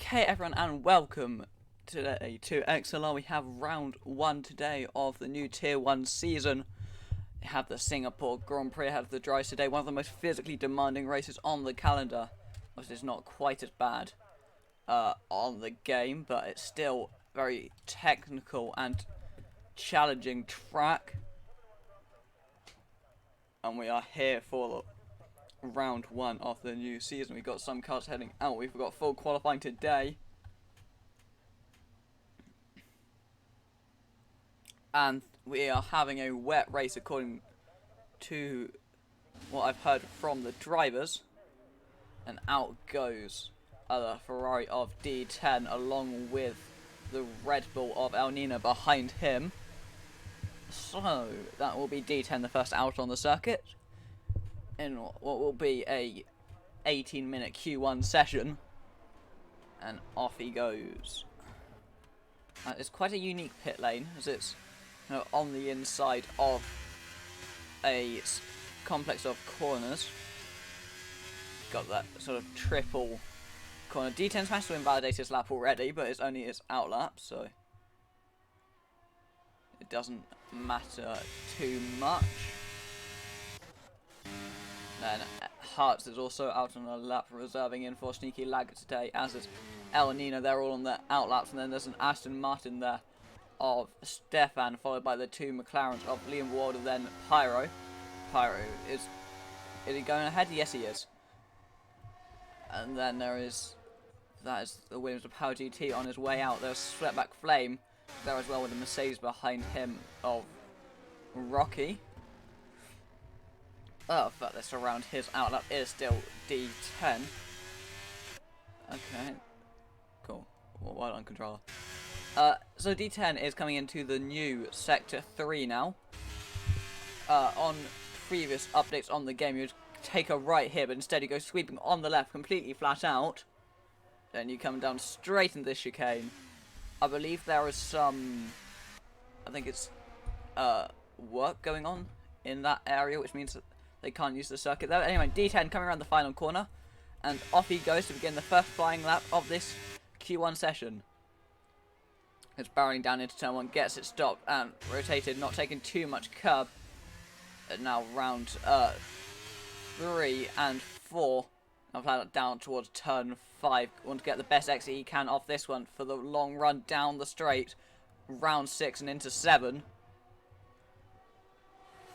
Okay, everyone, and welcome today to XLR. We have round 1 today of the new Tier 1 season. We have the Singapore Grand Prix ahead of the drives today, one of the most physically demanding races on the calendar. Obviously, it's not quite as bad on the game, but it's still very technical and challenging track. And we are here for round 1 of the new season. We've got some cars heading out. We've got full qualifying today. And we are having a wet race according to what I've heard from the drivers. And out goes the Ferrari of D10 along with the Red Bull of El Nino behind him. So that will be D10 the first out on the circuit in what will be a 18-minute Q1 session. And off he goes. It's quite a unique pit lane as it's on the inside of a complex of corners. Got that sort of triple corner. D10's managed to invalidate his lap already, but it's only his out lap, so it doesn't matter too much. Then Hearts is also out on a lap, reserving in for sneaky lag today, as is El Nino. They're all on their out laps, and then there's an Aston Martin there of Stefan, followed by the two McLarens of Liam Ward, and then Pyro. Pyro is he going ahead? Yes, he is. And then that is the Williams of Power GT on his way out. There's Sweatback Flame there as well with the Mercedes behind him of Rocky. Oh, but this around his outlap is still D10. Okay, cool. Well done, controller. So D10 is coming into the new Sector 3 now. On previous updates on the game, you'd take a right here, but instead you go sweeping on the left, completely flat out. Then you come down straight into this chicane. I believe there is some, I think it's work going on in that area, which means that they can't use the circuit there. Anyway, D10 coming around the final corner, and off he goes to begin the first flying lap of this Q1 session. It's barreling down into turn 1, gets it stopped and rotated, not taking too much curb. And now round 3 and 4. Now flat down towards turn 5. Want to get the best exit he can off this one for the long run down the straight. Round 6 and into 7.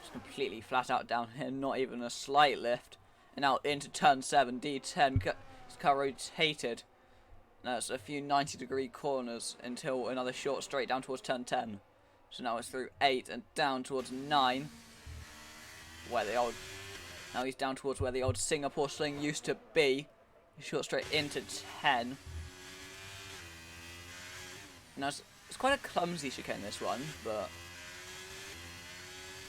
Just completely flat out down here, not even a slight lift. And now into turn 7, D10 his car rotated. Now it's a few 90-degree corners until another short straight down towards turn 10. So now it's through 8 and down towards 9. Where the old... Now he's down towards where the old Singapore sling used to be. Short straight into 10. Now it's quite a clumsy chicane, this one, but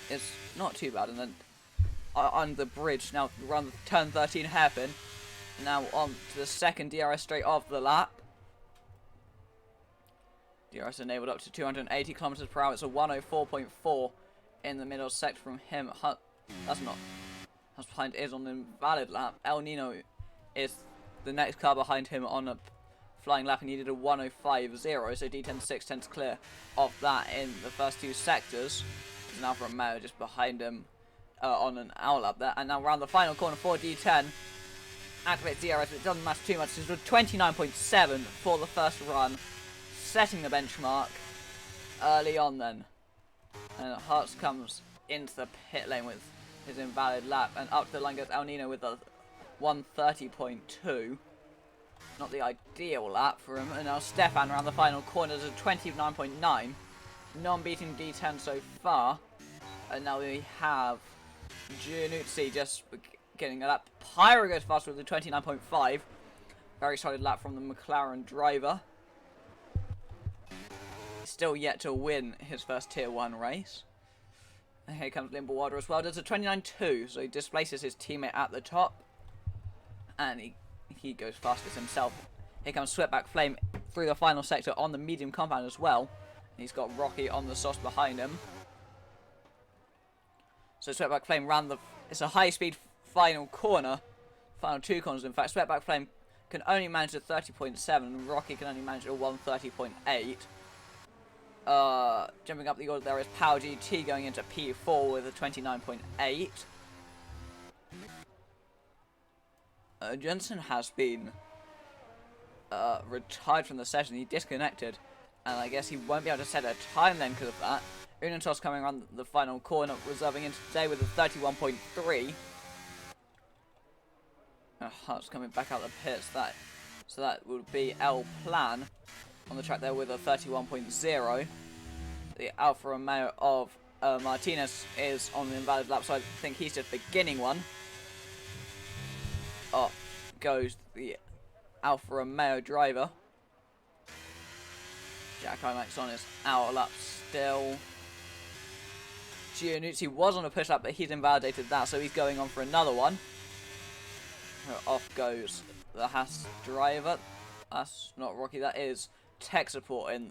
it's not too bad. And then on the bridge, now around turn 13 hairpin. Now on to the second DRS straight of the lap. DRS enabled up to 280 kilometers per hour. It's a 104.4 in the middle sector from him. That's behind is on an invalid lap. El Nino is the next car behind him on a flying lap, and he did a 105.0. So D10 6/10 clear of that in the first two sectors. There's now from Mayo just behind him on an out lap there. And now around the final corner for D10. Activates DRS, but it doesn't matter too much. It's a 29.7 for the first run, setting the benchmark early on then. And Hearts comes into the pit lane with his invalid lap, and up to the line goes El Nino with a 130.2. Not the ideal lap for him. And now Stefan around the final corner is a 29.9. Non-beating D10 so far. And now we have Giannuzzi just getting a lap. Pyro goes faster with a 29.5. Very solid lap from the McLaren driver. Still yet to win his first Tier 1 race. And here comes Limberwater as well. Does a 29.2, so he displaces his teammate at the top. And he goes fastest himself. Here comes Sweatback Flame through the final sector on the medium compound as well. And he's got Rocky on the sauce behind him. So Sweatback Flame ran the... It's a high-speed final corner. Final two corners, in fact. Sweatback Flame can only manage a 30.7. Rocky can only manage a 130.8. Jumping up the order, there is Power GT going into P4 with a 29.8. Jensen has been retired from the session. He disconnected, and I guess he won't be able to set a time then because of that. Unitos coming around the final corner, reserving in today with a 31.3. Hart's coming back out the pits. So that would be El Plan on the track there with a 31.0. The Alfa Romeo of Martinez is on the invalid lap, so I think he's just beginning one. Up goes the Alfa Romeo driver. Jack Imac's on his outer lap still. Giannuzzi was on a push lap, but he's invalidated that, so he's going on for another one. Off goes the Haas driver. That's not Rocky, that is tech support in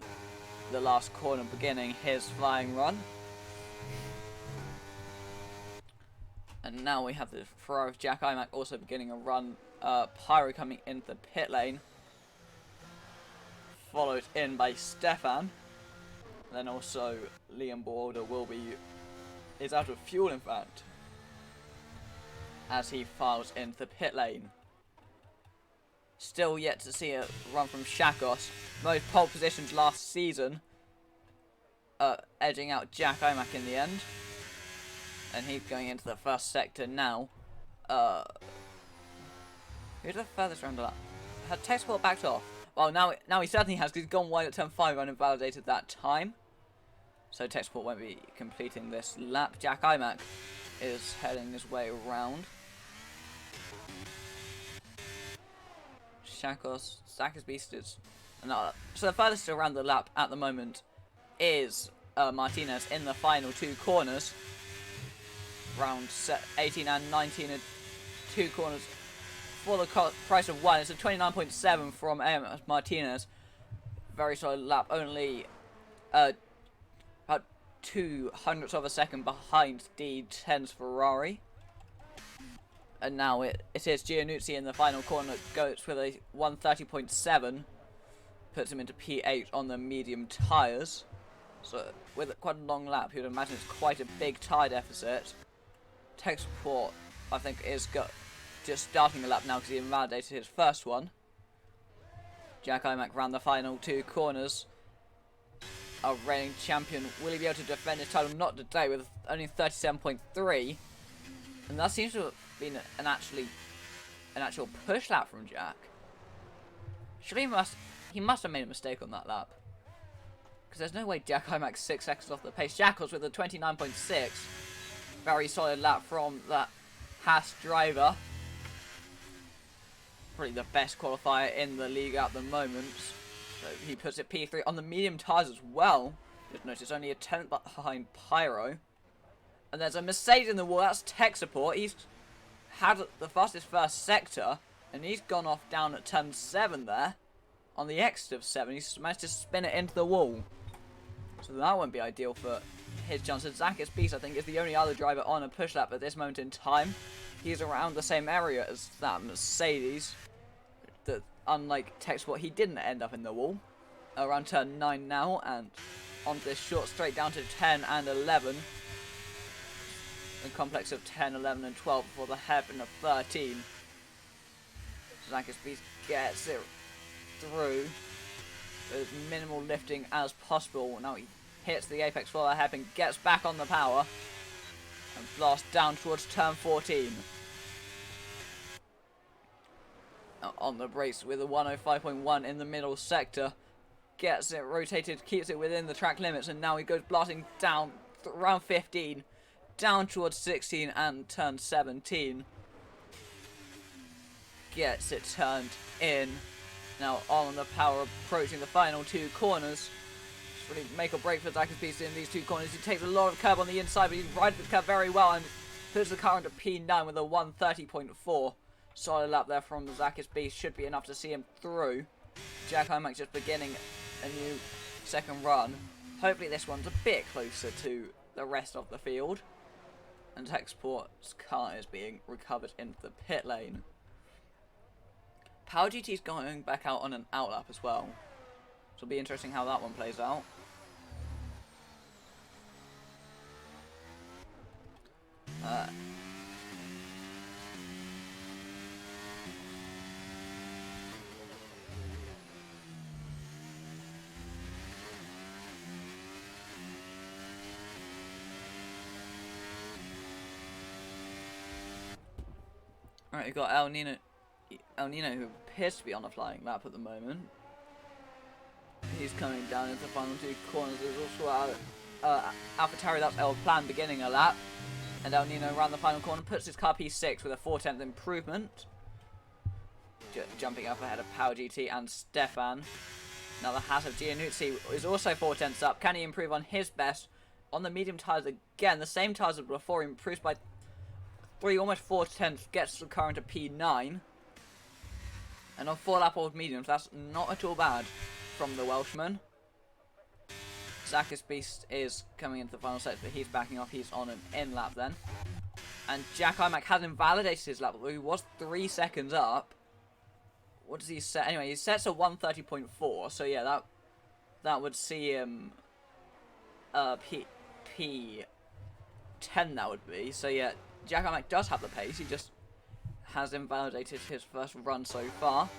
the last corner, beginning his flying run. And now we have the Ferrari of Jack Imac also beginning a run. Pyro coming into the pit lane, followed in by Stefan. Then also Liam Border is out of fuel, in fact, as he files into the pit lane. Still yet to see a run from Shakos. Most pole positions last season, edging out Jack Imac in the end. And he's going into the first sector now. Who's the furthest round of that? Had tech support backed off? Well, now he certainly has, because he's gone wide at turn 5 and invalidated that time. So tech support won't be completing this lap. Jack Imac is heading his way around. Shakos, Zakis Beast is another. So the furthest around the lap at the moment is Martinez in the final two corners. Round 18 and 19 are two corners for the price of one. It's a 29.7 from Martinez. Very solid lap, only about 0.02 of a second behind D10's Ferrari. And now it is Giannuzzi in the final corner, goes with a 130.7, puts him into P8 on the medium tyres. So with quite a long lap, you'd imagine it's quite a big tyre deficit. Tech support, I think, is just starting the lap now because he invalidated his first one. Jack Imac ran the final two corners. Our reigning champion, will he be able to defend his title? Not today, with only 37.3. And that seems to have been an actual push lap from Jack. Surely he must have made a mistake on that lap, because there's no way Jack Imac's 6 seconds off the pace. Jackals with a 29.6. Very solid lap from that Haas driver. Probably the best qualifier in the league at the moment. So he puts it P3 on the medium tyres as well. Just notice only a 10th behind Pyro. And there's a Mercedes in the wall. That's tech support. He's had the fastest first sector, and he's gone off down at turn 7 there on the exit of 7. He's managed to spin it into the wall. So that won't be ideal for his chances. Zakis Beast, I think, is the only other driver on a push lap at this moment in time. He's around the same area as that Mercedes. That, unlike tech support, he didn't end up in the wall. Around turn 9 now, and onto this short straight down to 10 and 11. The complex of 10, 11 and 12 before the hairpin of 13. Zakis Beast gets it through with as minimal lifting as possible. Now he hits the apex for the hairpin, gets back on the power, and blasts down towards turn 14. Now on the brakes with a 105.1 in the middle sector. Gets it rotated, keeps it within the track limits, and now he goes blasting down around 15. Down towards 16 and turn 17. Gets it turned in. Now on the power, approaching the final two corners. Just really make or break for Zakis Beast in these two corners. He takes a lot of curb on the inside, but he rides the curb very well and puts the car into P9 with a 130.4. Solid lap there from Zakis Beast. Should be enough to see him through. Jack Imac just beginning a new second run. Hopefully this one's a bit closer to the rest of the field. And tech support's car is being recovered into the pit lane. Power GT's going back out on an outlap as well. So it'll be interesting how that one plays out. Alright, we've got El Nino who appears to be on a flying lap at the moment. He's coming down into the final two corners. There's also AlphaTauri, that's El Plan, beginning a lap. And El Nino around the final corner puts his car P6 with a 4/10 improvement. Jumping up ahead of Power GT and Stefan. Now the Haas of Giannuzzi is also 4/10 up. Can he improve on his best? On the medium tyres again, the same tyres as before, improves by 3, almost 4/10, gets the car into P9. And on 4-lap old mediums, that's not at all bad from the Welshman. Zakis Beast is coming into the final set, but he's backing off. He's on an in-lap then. And Jack Imac has invalidated his lap. He was 3 seconds up. What does he set? Anyway, he sets a 1:30.4. So yeah, that would see him P10. That would be. So yeah, Jack Imac does have the pace. He just has invalidated his first run so far.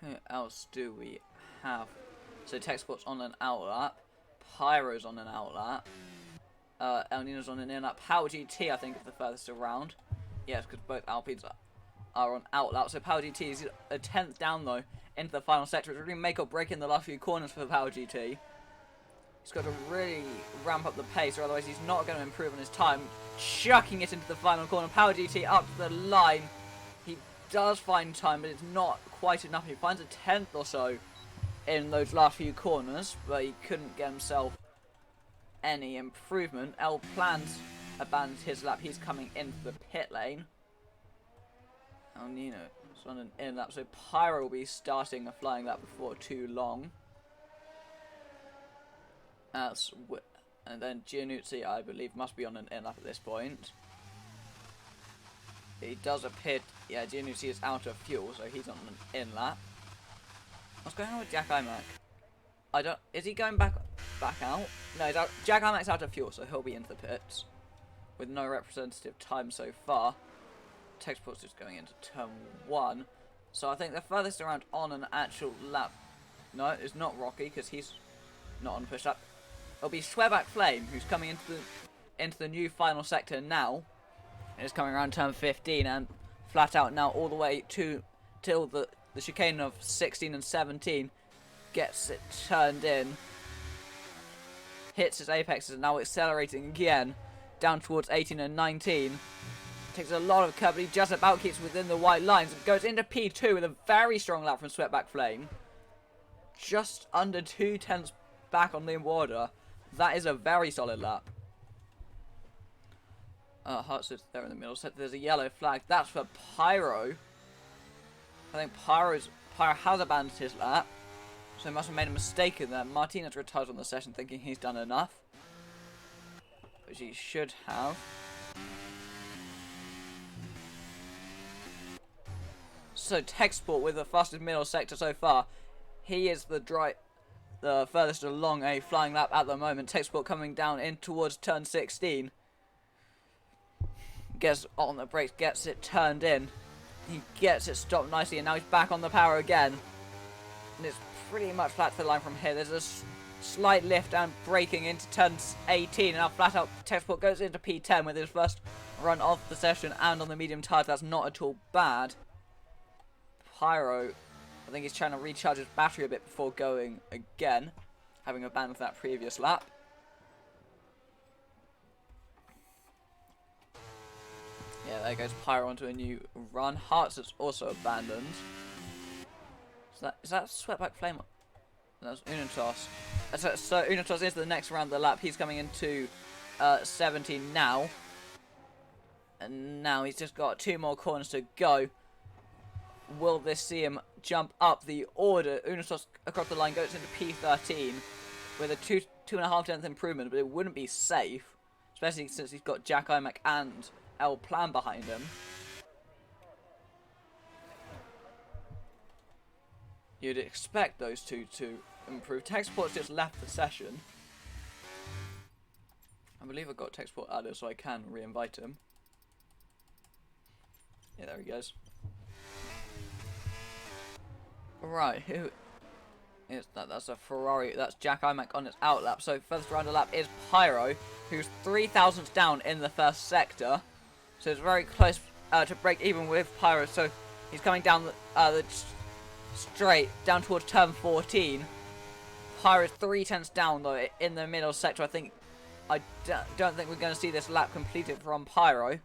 Who else do we have? So Techsport's on an outlap. Pyro's on an outlap. El Nino's on an in-lap. Power GT, I think, is the furthest around. Yes, because both Alpines are on outlap. So Power GT is a 10th down, though, into the final sector. It's really make or break in the last few corners for Power GT. He's got to really ramp up the pace, or otherwise he's not going to improve on his time. Chucking it into the final corner. Power GT up to the line. He does find time, but it's not quite enough. He finds a 10th or so in those last few corners, but he couldn't get himself any improvement. El Plans abandoned his lap. He's coming into the pit lane. El Nino is on an in lap, so Pyro will be starting a flying lap before too long. And then Giannuzzi, I believe, must be on an in lap at this point. He does appear, yeah, Giannuzzi is out of fuel, so he's on an in lap. What's going on with Jack Imac? Is he going back out? No, he's out. Jack Imac's out of fuel, so he'll be into the pits with no representative time so far. Techsport's just going into turn 1, so I think the furthest around on an actual lap. No, it's not Rocky because he's not on push up. It'll be Sweback Flame who's coming into the new final sector now. It's coming around turn 15 and flat out now all the way till the chicane of 16 and 17. Gets it turned in. Hits its apexes and now accelerating again down towards 18 and 19. Takes a lot of curb, but he just about keeps within the white lines and goes into P2 with a very strong lap from Sweatback Flame. Just under 2/10 back on Liam Warder. That is a very solid lap. Hearts is there in the middle. So there's a yellow flag. That's for Pyro. I think Pyro has abandoned his lap. So he must have made a mistake in there. Martinez retires on the session thinking he's done enough. Which he should have. So Techsport with the fastest middle sector so far. He is the furthest along a flying lap at the moment. Techsport coming down in towards turn 16. Gets on the brakes, gets it turned in. He gets it stopped nicely, and now he's back on the power again. And it's pretty much flat to the line from here. There's a slight lift and braking into turn 18, and now flat out Techsport goes into P10 with his first run of the session and on the medium tyres. That's not at all bad. Pyro, I think he's trying to recharge his battery a bit before going again, having abandoned that previous lap. Yeah, there goes Pyro onto a new run. Hearts is also abandoned. Is that Sweatback Flame? No, that's Unitos. So Unitos is the next round of the lap. He's coming into 17 now. And now he's just got 2 more corners to go. Will this see him jump up the order? Unitos across the line goes into P13 with a 2.5 tenth improvement, but it wouldn't be safe. especially since he's got Jack Imac and El Plan behind him. You'd expect those two to improve. Tech Support's just left the session. I believe I've got Tech Support added, so I can re-invite him. Yeah, there he goes. Right, who is that? That's a Ferrari. That's Jack Imac on its out lap. So first round of lap is Pyro, who's 3,000ths down in the first sector. So it's very close to break even with Pyro. So he's coming down the straight down towards turn 14. Pyro's 3/10 down though in the middle sector. I don't think we're going to see this lap completed from Pyro. I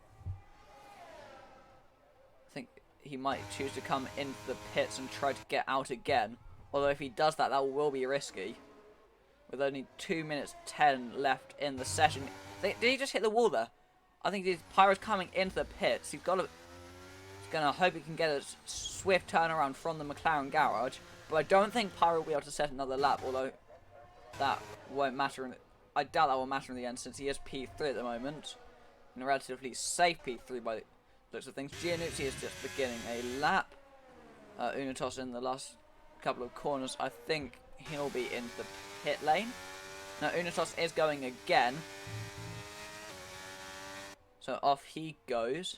think he might choose to come into the pits and try to get out again. Although if he does that, that will be risky. With only 2 minutes 10 left in the session. Did he just hit the wall there? I think Pyro's coming into the pits. He's going to hope he can get a swift turnaround from the McLaren garage. But I don't think Pyro will be able to set another lap. Although that won't matter. I doubt that will matter in the end since he is P3 at the moment. In a relatively safe P3 by the looks of things. Giannuzzi is just beginning a lap. Unitos in the last couple of corners. I think he'll be in the pit lane. Now Unitos is going again. So off he goes.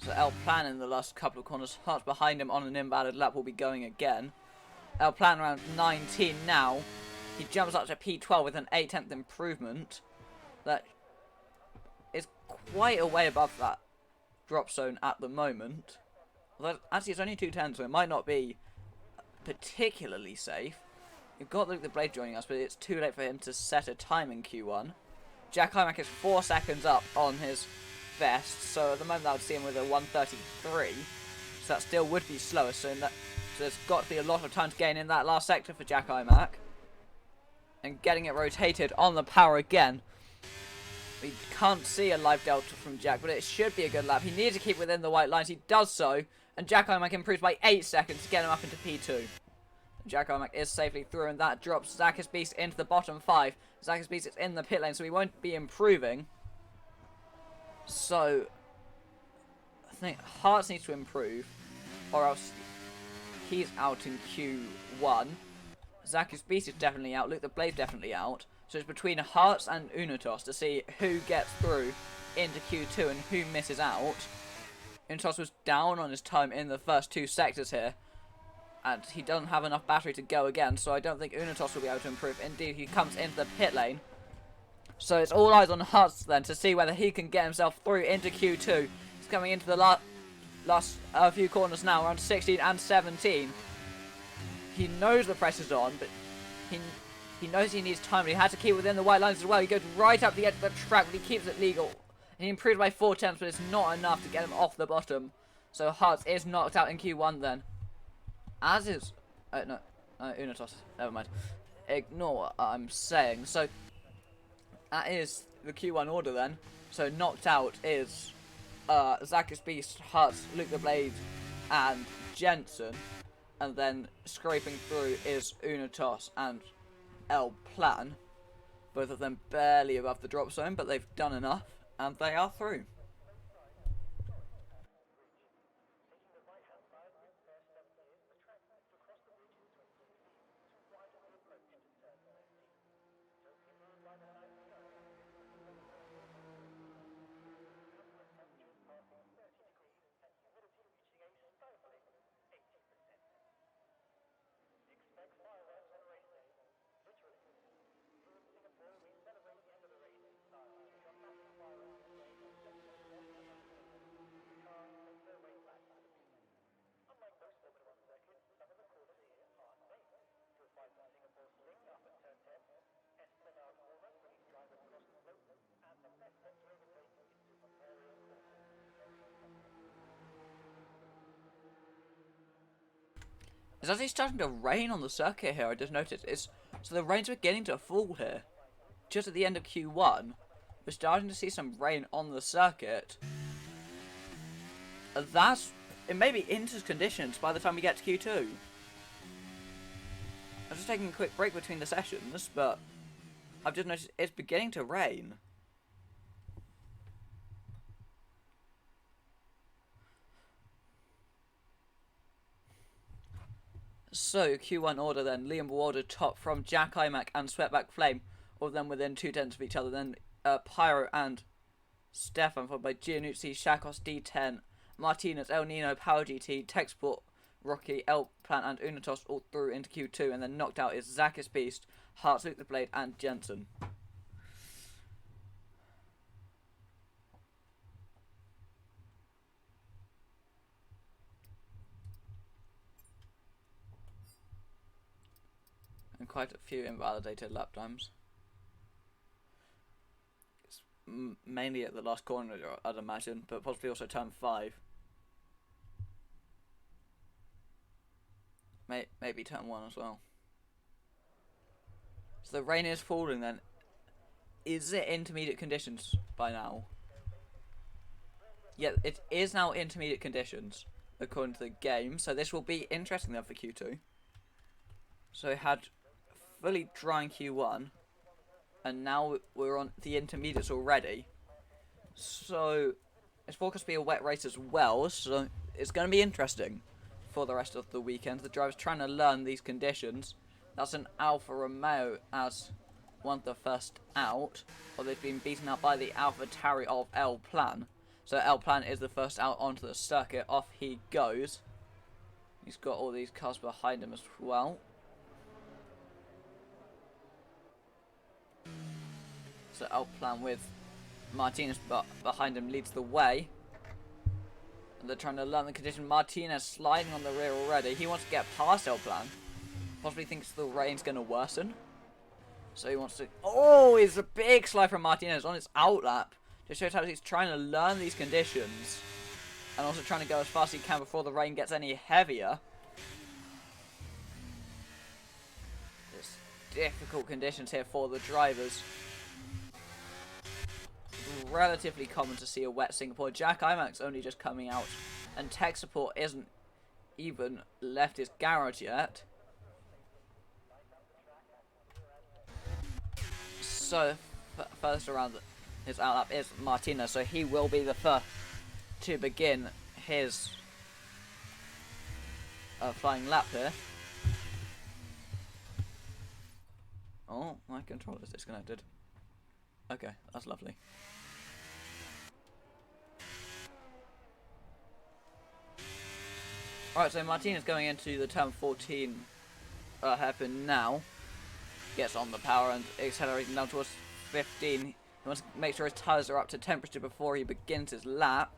So El Plan in the last couple of corners. Hearts behind him on an invalid lap will be going again. El Plan around 19 now. He jumps up to P12 with an 8/10 improvement. That is quite a way above that drop zone at the moment. Although, actually, it's only 2:10, so it might not be particularly safe. You've got Luke the Blade joining us, but it's too late for him to set a time in Q1. Jack Imac is 4 seconds up on his best, so at the moment I would see him with a 1:33. So that still would be slower, so there's got to be a lot of time to gain in that last sector for Jack Imac. And getting it rotated on the power again. We can't see a live delta from Jack, but it should be a good lap. He needs to keep within the white lines. He does so. And Jack Imac improves by 8 seconds to get him up into P2. Jack Imac is safely through, and that drops Zakis Beast into the bottom 5. Zakis Beast is in the pit lane, so he won't be improving. So, I think Hearts needs to improve, or else he's out in Q1. Zakis Beast is definitely out. Luke the Blade's definitely out. So it's between Hearts and Unitos to see who gets through into Q2 and who misses out. Unitos was down on his time in the first 2 sectors here. And he doesn't have enough battery to go again. So I don't think Unitos will be able to improve. Indeed, he comes into the pit lane. So it's all eyes on Hearts then to see whether he can get himself through into Q2. He's coming into the last few corners now, around 16 and 17. He knows the pressure's on, but he knows he needs time. But he had to keep within the white lines as well. He goes right up the edge of the track, but he keeps it legal. And he improved by 4/10, but it's not enough to get him off the bottom. So Hearts is knocked out in Q1 then. As is... no, Unitos. Never mind. Ignore what I'm saying. So that is the Q1 order then. So knocked out is Zakis Beast, Hearts, Luke the Blade, and Jensen. And then scraping through is Unitos and El Plan. Both of them barely above the drop zone, but they've done enough, and they are through. It's actually starting to rain on the circuit here, I just noticed. So the rain's beginning to fall here. Just at the end of Q1, we're starting to see some rain on the circuit. It may be into conditions by the time we get to Q2. I'm just taking a quick break between the sessions, but I've just noticed it's beginning to rain. So, Q1 order then. Liam Warder top from Jack Imac and Sweatback Flame. All of them within 2/10 of each other. Then Pyro and Stefan, followed by Gianuzzi, Shakos, D10, Martinez, El Nino, Power GT, Texport, Rocky, El Plant, and Unatos all through into Q2. And then knocked out is Zakis Beast, Hearts, Luke the Blade, and Jensen. And quite a few invalidated lap times. It's mainly at the last corner, I'd imagine, but possibly also turn 5. Maybe turn 1 as well. So the rain is falling then. Is it intermediate conditions by now? Yeah, it is now intermediate conditions, according to the game. So this will be interesting then for Q2. So it had fully dry in Q1, and now we're on the intermediates already. So it's forecast to be a wet race as well, so it's going to be interesting for the rest of the weekend. The driver's trying to learn these conditions. That's an Alfa Romeo as one of the first out, or they've been beaten out by the Alpha Tauri of El Plan. So El Plan is the first out onto the circuit. Off he goes. He's got all these cars behind him as well. So El Plan with Martinez behind him leads the way. And they're trying to learn the condition. Martinez sliding on the rear already. He wants to get past El Plan. Possibly thinks the rain's going to worsen. So he wants to... Oh, it's a big slide from Martinez on his outlap. Just shows how he's trying to learn these conditions. And also trying to go as fast as he can before the rain gets any heavier. It's difficult conditions here for the drivers. Relatively common to see a wet Singapore. Jack Imac's only just coming out, and tech support isn't even left his garage yet. So first around his outlap is Martinez, so he will be the first to begin his flying lap here. Oh, my controller's disconnected. Okay, that's lovely. Alright, so Martinez going into the turn 14 hairpin now. Gets on the power and accelerating down towards 15. He wants to make sure his tyres are up to temperature before he begins his lap.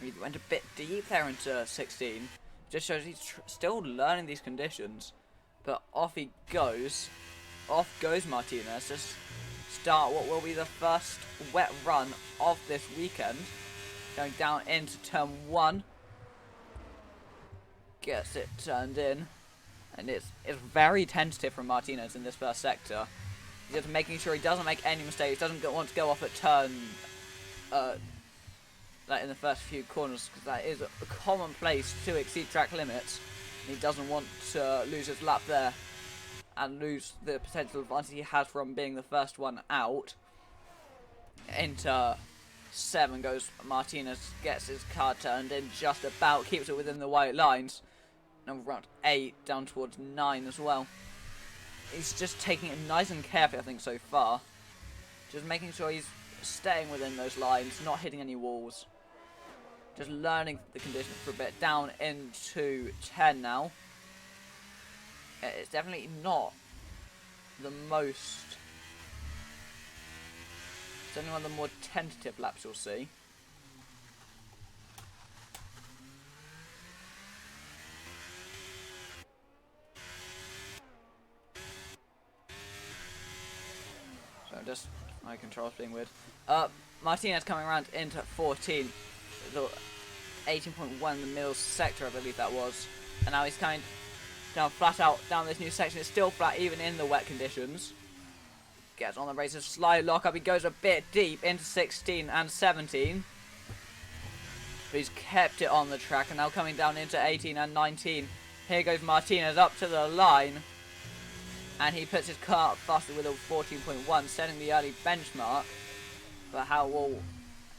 He went a bit deep there into 16. Just shows he's still learning these conditions. But off he goes. Off goes Martinez to start what will be the first wet run of this weekend. Going down into turn 1. Gets it turned in. And it's very tentative from Martinez in this first sector. He's just making sure he doesn't make any mistakes. Doesn't want to go off at turn... in the first few corners, because that is a common place to exceed track limits. He doesn't want to lose his lap there and lose the potential advantage he has from being the first one out. Into 7 goes Martinez, gets his car turned in just about, keeps it within the white lines. And round 8 down towards 9 as well. He's just taking it nice and carefully, I think, so far. Just making sure he's staying within those lines, not hitting any walls. Just learning the conditions for a bit. Down into 10 now. It's definitely not the most... It's only one of the more tentative laps you'll see. So just... My control's being weird. Martinez coming around into 14. The 18.1 in the middle sector, I believe that was. And now he's coming down flat out down this new section. It's still flat even in the wet conditions. Gets on the races, slide lock up. He goes a bit deep into 16 and 17. But he's kept it on the track, and now coming down into 18 and 19. Here goes Martinez up to the line. And he puts his car up faster with a 14.1, setting the early benchmark. But how will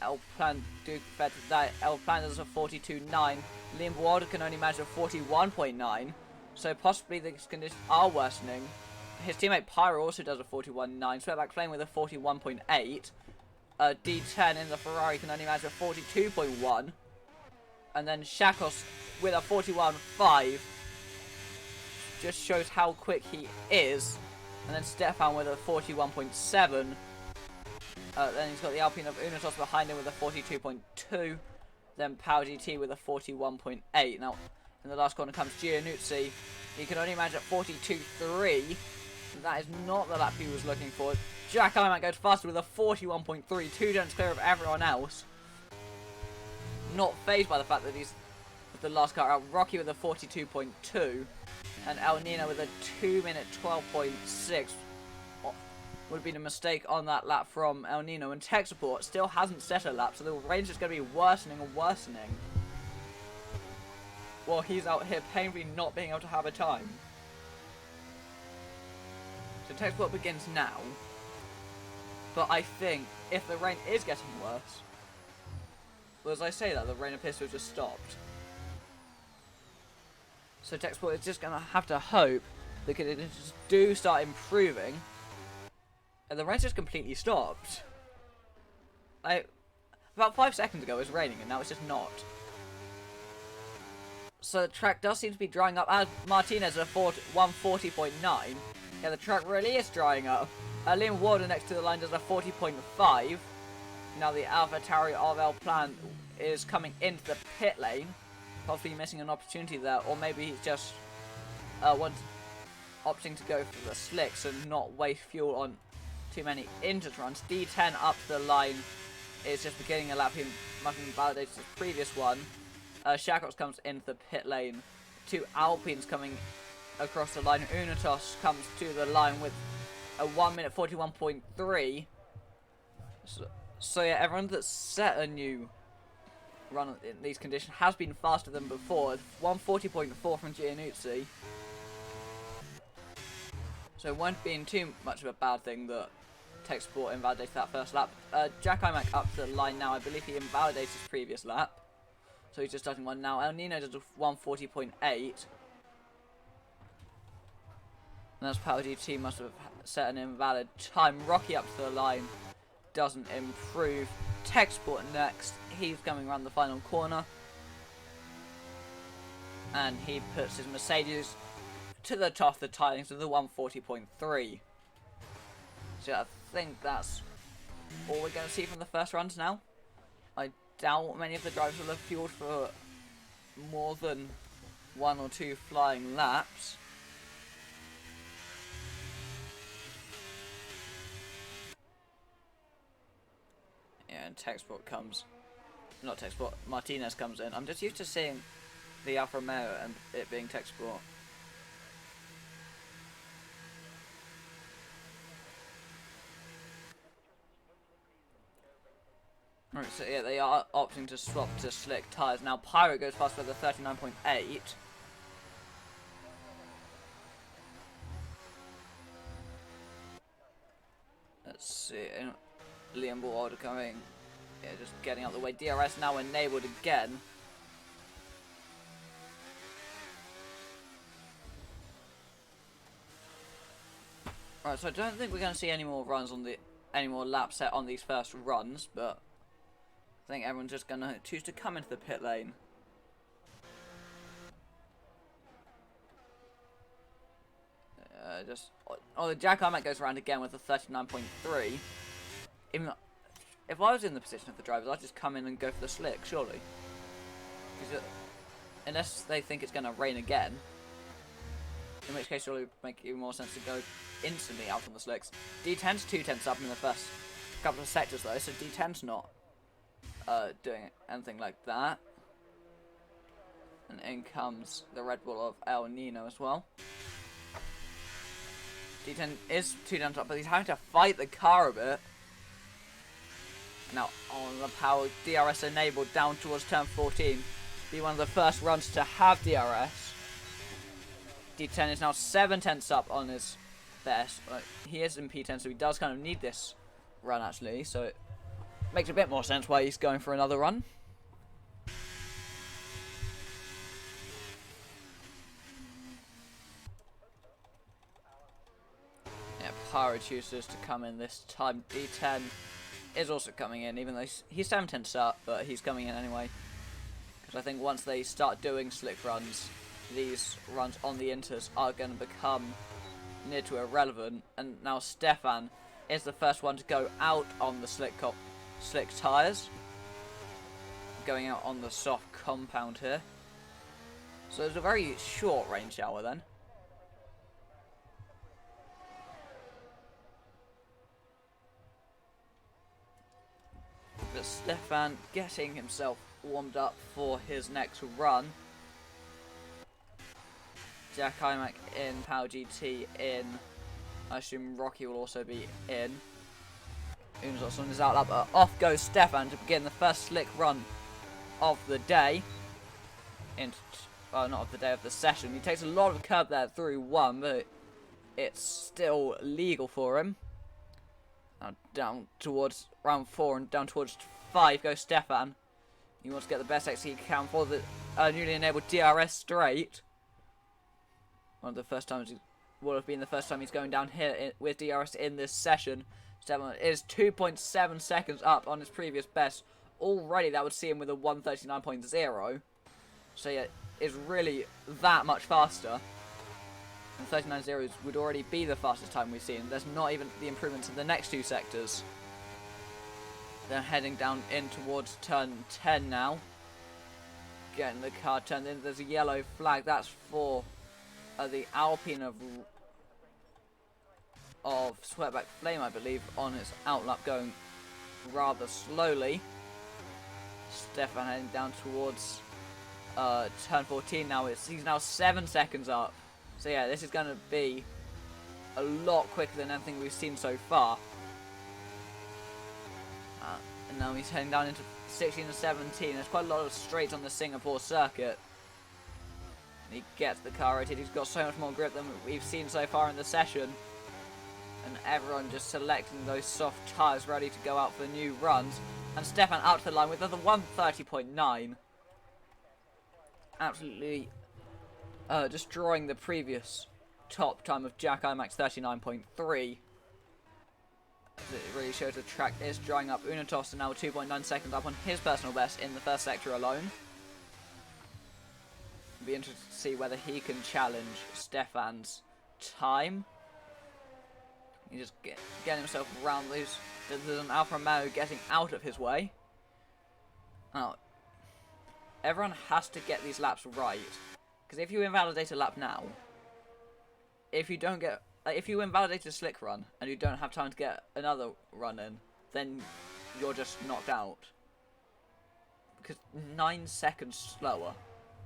El Plan do compared to that? El Plan does a 42.9. Liam Wilder can only manage a 41.9. So possibly these conditions are worsening. His teammate Pyro also does a 41.9. Sweatback Flame with a 41.8. D10 in the Ferrari can only manage a 42.1. And then Shakos with a 41.5. Just shows how quick he is. And then Stefan with a 41.7. Then he's got the Alpine of Unitos behind him with a 42.2. Then Power GT with a 41.8. Now, in the last corner comes Giannuzzi. He can only manage at 42.3. That is not the lap he was looking for. Jack Imac goes faster with a 41.3. 2 tenths clear of everyone else. Not phased by the fact that he's the last car out. Rocky with a 42.2. And El Nino with a 2-minute 12.6. Would have been a mistake on that lap from El Nino. And Tech Support still hasn't set a lap, so the range is going to be worsening and worsening. While he's out here painfully not being able to have a time. So Tech Support begins now. But I think if the rain is getting worse, well, as I say that, the rain appears to have just stopped. So Tech Support is just going to have to hope the conditions do start improving. And the rain just completely stopped. About 5 seconds ago it was raining and now it's just not. So the track does seem to be drying up. As Martinez at 140.9. Yeah, the track really is drying up. Liam Warden next to the line does a 40.5. Now the AlphaTauri of El Plan is coming into the pit lane. Possibly missing an opportunity there, or maybe he's just opting to go for the slicks and not waste fuel on too many inters runs. D10 up the line is just beginning a lap. He must have validated his previous one. Shakos comes into the pit lane. 2 Alpines coming across the line. Unitos comes to the line with a 1-minute 41.3. So yeah, everyone that's set a new run in these conditions has been faster than before. 140.4 from Giannuzzi. So it won't be too much of a bad thing that Tech Sport invalidated that first lap. Jack Imac up to the line now. I believe he invalidated his previous lap. So he's just starting one now. El Nino does a 140.8. And that's Power GT must have set an invalid time. Rocky up to the line. Doesn't improve. Tech Sport next. He's coming around the final corner. And he puts his Mercedes to the top of the tilings with the 140.3. So I think that's all we're going to see from the first runs now. I doubt many of the drivers will have fueled for more than 1 or 2 flying laps. Yeah, and Martinez comes in. I'm just used to seeing the Alfa Romeo and it being Tech Sport. Right, so yeah, they are opting to swap to slick tyres. Now Pyro goes fast with a 39.8. Let's see. Liam Wilder coming. Yeah, just getting out the way. DRS now enabled again. Right, so I don't think we're going to see any more runs on any more laps set on these first runs, but I think everyone's just going to choose to come into the pit lane. The Jack Imac goes around again with a 39.3. Even though, if I was in the position of the drivers, I'd just come in and go for the slick, surely. Because unless they think it's going to rain again, in which case it would make even more sense to go instantly out on the slicks. D10's 2 tenths up in the first couple of sectors though, so D10's not doing anything like that. And in comes the Red Bull of El Nino as well. D10 is 2 tenths up, but he's having to fight the car a bit. Now on the power, DRS enabled down towards turn 14. Be one of the first runs to have DRS. D10 is now 7 tenths up on his best. He is in P10, so he does kind of need this run actually. So it makes a bit more sense why he's going for another run. Yeah, Pyro chooses to come in this time. D10 is also coming in, even though he's 7 tenths up, but he's coming in anyway. Because I think once they start doing slick runs, these runs on the inters are going to become near to irrelevant. And now Stefan is the first one to go out on the slick tyres, going out on the soft compound here. So it's a very short range hour then. But Stefan getting himself warmed up for his next run. Jack Imac in, Power GT in. I assume Rocky will also be in. Unos on his outlap, but off goes Stefan to begin the first slick run of the day. Well, not of the day, of the session. He takes a lot of curb there through 1, but it's still legal for him. Now down towards round 4 and down towards 5 goes Stefan. He wants to get the best exit he can for the newly enabled DRS straight. One of the first times, will have been the first time he's going down here with DRS in this session. Stefan is 2.7 seconds up on his previous best. Already that would see him with a 1:39.0. So yeah, it's really that much faster. And 39.0 would already be the fastest time we've seen. There's not even the improvements in the next 2 sectors. They're heading down in towards turn 10 now. Getting the car turned in. There's a yellow flag. That's for the Alpine of Sweatback Flame, I believe, on its outlap, going rather slowly. Stefan heading down towards turn 14 now. He's now 7 seconds up. So yeah, this is going to be a lot quicker than anything we've seen so far. And now he's heading down into 16 and 17. There's quite a lot of straights on the Singapore circuit. And he gets the car rotated. He's got so much more grip than we've seen so far in the session. And everyone just selecting those soft tyres ready to go out for new runs. And Stefan out to the line with another 1:30.9. Absolutely destroying the previous top time of Jack Imac's 39.3. It really shows the track is drying up. Unatos is now 2.9 seconds up on his personal best in the first sector alone. It'll be interesting to see whether he can challenge Stefan's time. He just getting himself around those. There's an Alfa Romeo getting out of his way. Now, everyone has to get these laps right. Because if you invalidate a lap now, if you don't get... if you invalidate a slick run and you don't have time to get another run in, then you're just knocked out. Because 9 seconds slower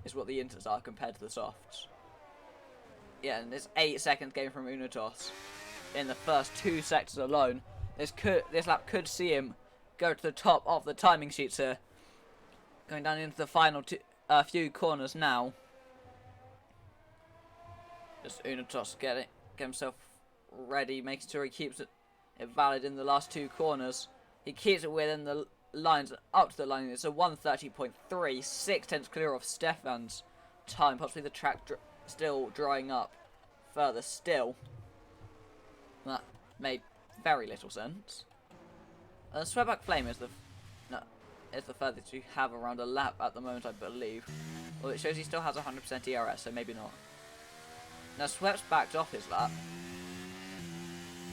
is what the inters are compared to the softs. Yeah, and there's 8 seconds gain from Unatos in the first 2 sectors alone. This lap could see him go to the top of the timing sheets here. Going down into the final few corners now. Just Unatos get himself ready, making sure he keeps it valid in the last 2 corners. He keeps it within the lines, up to the line. It's a 1:30.3, 6 tenths clear of Stefan's time. Possibly the track still drying up further still. That made very little sense. Sweatback Flame is the furthest you have around a lap at the moment, I believe. Well, it shows he still has 100% DRS, so maybe not. Now Sweat's backed off his lap,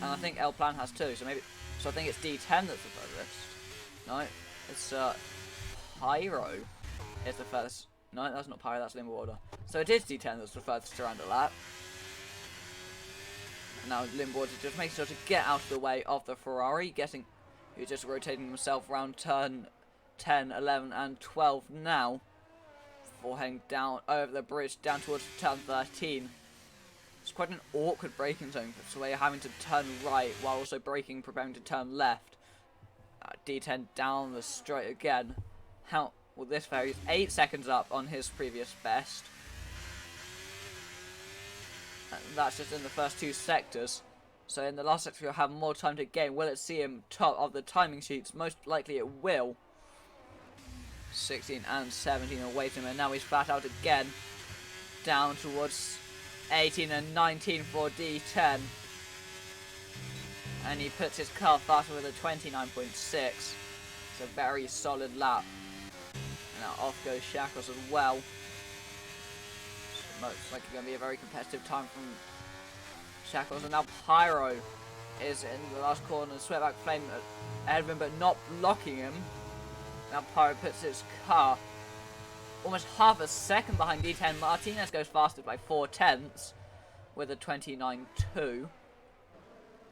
and I think El Plan has too. So I think it's D10 that's the furthest. No, it's Pyro is the furthest. No, that's not Pyro. That's Limbo Order. So it is D10 that's the furthest around a lap. And now Limbo Order just making sure to get out of the way of the Ferrari, who's just rotating himself around turn 10, 11, and 12 now, before heading down over the bridge down towards turn 13. It's quite an awkward braking zone, so where you're having to turn right while also braking, preparing to turn left. D10 down the straight again. How will this fare? He's 8 seconds up on his previous best. And that's just in the first 2 sectors. So in the last sector, you'll have more time to gain. Will it see him top of the timing sheets? Most likely it will. 16 and 17 away from him, and now he's flat out again. Down towards 18 and 19 for D10. And he puts his car faster with a 29.6. It's a very solid lap. And now off goes Shackles as well. So most likely going to be a very competitive time from Shackles. And now Pyro is in the last corner. Sweatback Flame ahead of him, but not blocking him. Now Pyro puts his car almost half a second behind D10. Martinez goes faster by 4/10 with a 29.2.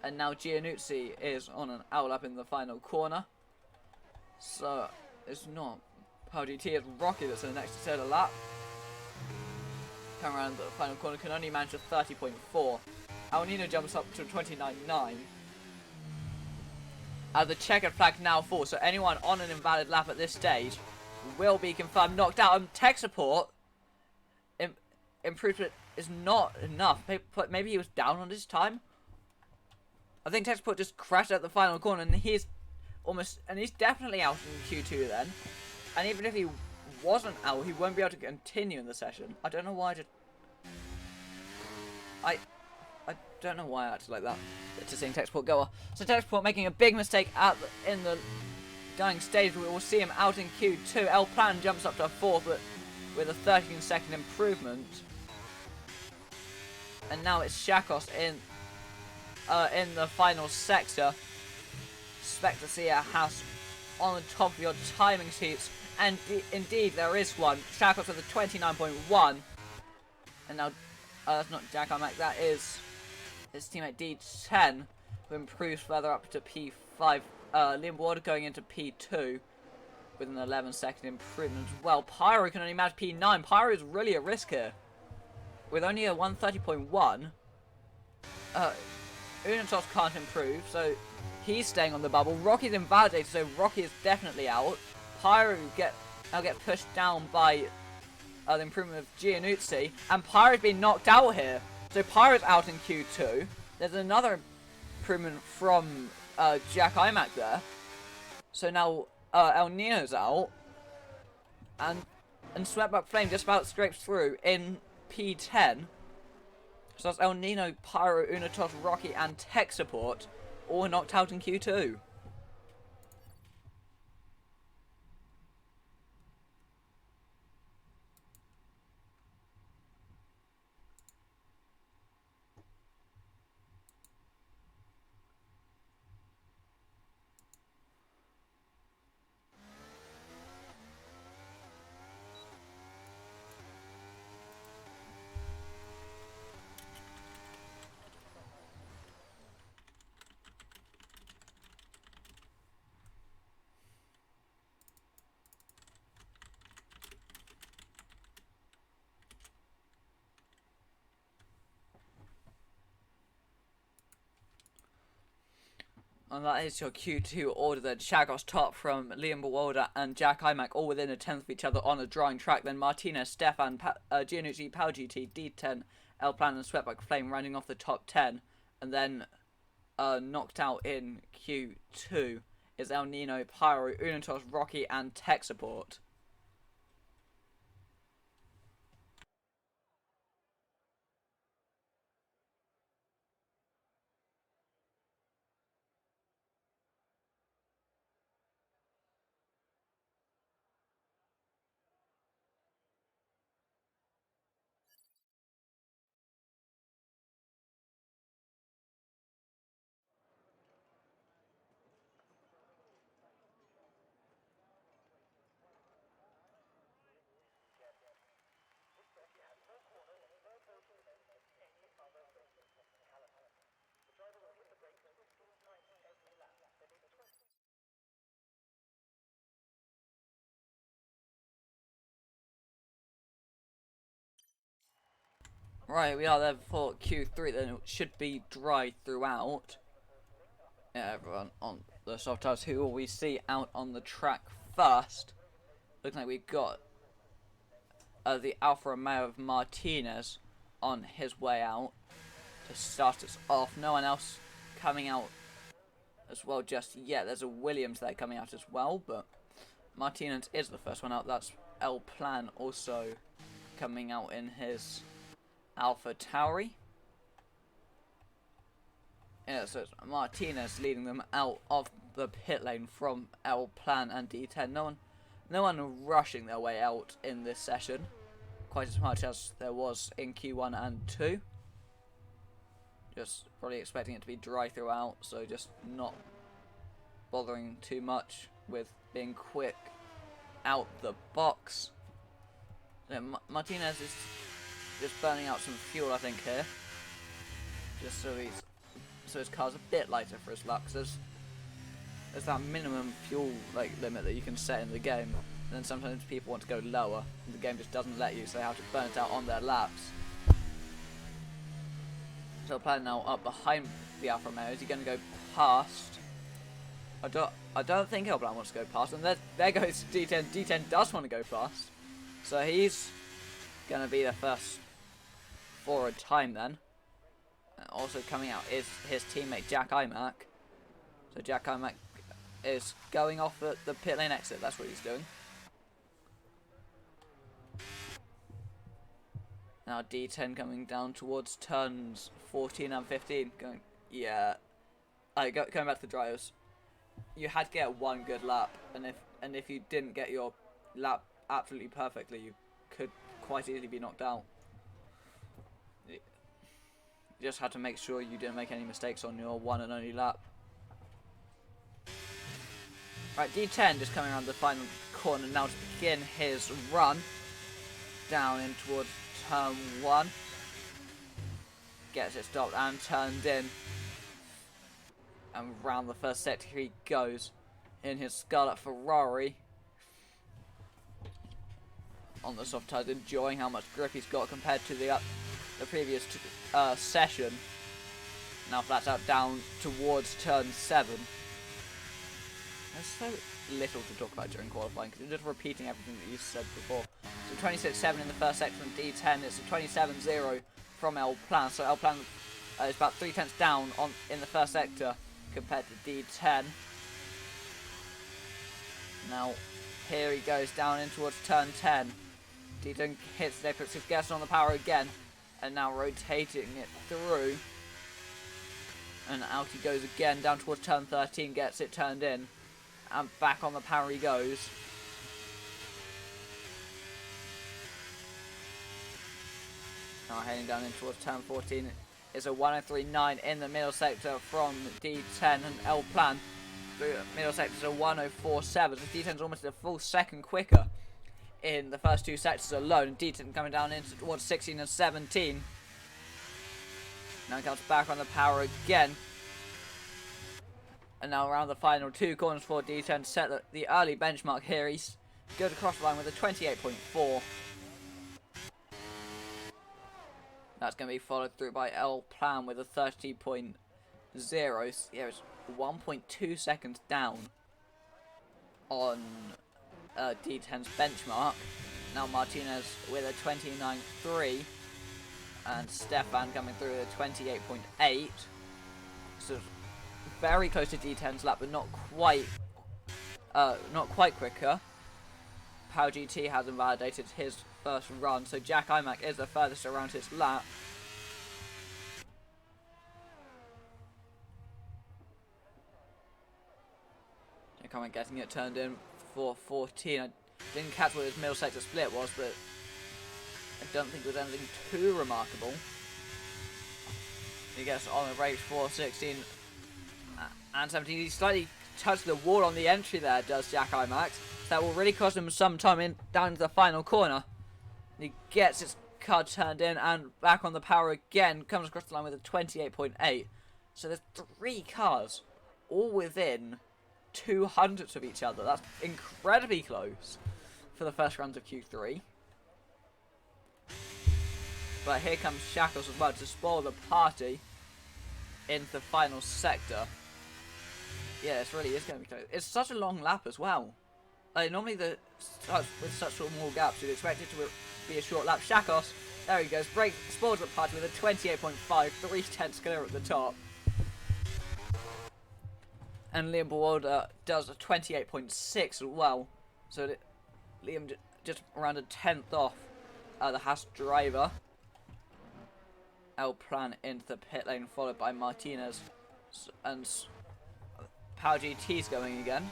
And now Giannuzzi is on an owl up in the final corner. So it's not Power GT, it's Rocky that's in the next third lap. Come around the final corner, can only manage a 30.4. El Nino jumps up to 29.9. The checkered flag now falls, so anyone on an invalid lap at this stage will be confirmed knocked out. And tech support improvement is not enough. Maybe he was down on his time. I think tech support just crashed at the final corner, and he's definitely out in Q2 then. And even if he wasn't out, he won't be able to continue in the session. I don't know why. I don't know why I acted like that. It's a seeing tech support goer. So tech support making a big mistake in the dying stage. We will see him out in Q2. El Plan jumps up to 4th, but with a 13-second improvement. And now it's Shakos in the final sector. Expect to see a house on the top of your timing sheets, and indeed there is one. Shakos with a 29.1, and now that's not Jack Imac, that is his teammate D10, who improves further up to P5. Liam Ward going into P2 with an 11-second improvement as well. Pyro can only manage P9. Pyro is really at risk here with only a 130.1. Unitos can't improve, so he's staying on the bubble. Rocky's invalidated, so Rocky is definitely out. Pyro now get pushed down by the improvement of Giannuzzi, and Pyro's been knocked out here. So Pyro's out in Q2. There's another improvement from Jack Imac there. So now El Nino's out, and Sweatback Flame just about scrapes through in P10. So that's El Nino, Pyro, Unitos, Rocky, and Tech Support all knocked out in Q2. And that is your Q2 order then. Shagos top from Liam Bewolder and Jack Imac all within a tenth of each other on a drawing track. Then Martinez, Stefan, Giannuzzi, Power GT, D10, El Plan and Sweatback Flame rounding off the top 10. And then knocked out in Q2 is El Nino, Pyro, Unitos, Rocky and Tech Support. Right, we are there for Q3, then it should be dry throughout. everyone on the soft tires. Who will we see out on the track first? Looks like we've got the Alfa Romeo of Martinez on his way out to start us off. No one else coming out as well just yet. There's a Williams there coming out as well, but Martinez is the first one out. That's El Plan also coming out in his Alpha Tauri. Yeah, so it's Martinez leading them out of the pit lane from El Plan and D10. No one rushing their way out in this session, quite as much as there was in Q1 and 2. Just probably expecting it to be dry throughout, so just not bothering too much with being quick out the box. So Martinez is just burning out some fuel, I think, here, just so his car's a bit lighter for his laps. There's that minimum fuel limit that you can set in the game, and then sometimes people want to go lower, and the game just doesn't let you, so they have to burn it out on their laps. So Plan now up behind the Alfa Romeo. Is he going to go past? I don't think Plan wants to go past, and there goes D10. D10 does want to go past, so he's going to be the first forward time then. And also coming out is his teammate Jack Imac. So Jack Imac is going off at the pit lane exit. That's what he's doing. Now D10 coming down towards turns 14 and 15. Going back to the dryers. You had to get one good lap, and if you didn't get your lap absolutely perfectly, you could quite easily be knocked out. You just had to make sure you didn't make any mistakes on your one and only lap. Right, D10 just coming around the final corner now to begin his run down in towards turn 1. Gets it stopped and turned in. And round the first sector he goes in his Scarlet Ferrari. On the soft tires, enjoying how much grip he's got compared to the previous session. Now flat out down towards turn 7. There's so little to talk about during qualifying because you're just repeating everything that you said before. So 26.7 in the first sector from D10. It's a 27.0 from El Plan. So El Plan is about 3/10 down in the first sector compared to D10. Now here he goes down in towards turn 10. D10 hits the puts his gas on the power again, and now rotating it through. And out he goes again down towards turn 13, gets it turned in, and back on the power he goes. Now heading down in towards turn 14 is a 103.9 in the middle sector from D10 and El Plan. The middle sector is a 104.7, so D10's almost a full second quicker in the first two sectors alone. D10 coming down into towards 16 and 17. Now he comes back on the power again. And now around the final two corners for D10 to set the early benchmark here. He's good across the line with a 28.4. That's going to be followed through by El Plan with a 30.0. Yeah, it's 1.2 seconds down on D10's benchmark. Now Martinez with a 29.3. And Stefan coming through with a 28.8. So very close to D10's lap, but not quite quicker. Power GT has invalidated his first run, so Jack Imac is the furthest around his lap. Jack Imac getting it turned in for 14. I didn't catch what his middle sector split was, but I don't think it was anything too remarkable. He gets on the brakes for 16 and 17. He slightly touched the wall on the entry there, does Jack Imac. That will really cost him some time down to the final corner. He gets his car turned in and back on the power again. Comes across the line with a 28.8. So there's 3 cars all within 200ths of each other. That's incredibly close for the first round of Q3. But here comes Shackles as well to spoil the party into the final sector. Yeah, it really is going to be close. It's such a long lap as well. Normally with such small gaps, you'd expect it to be a short lap. Shakos, there he goes, spoils the party with a 28.5, 3/10 clear at the top. And Liam Bawoda does a 28.6 as well. So Liam just around a 10th off the Haas driver. El Plan into the pit lane, followed by Martinez. And Power GT's going again.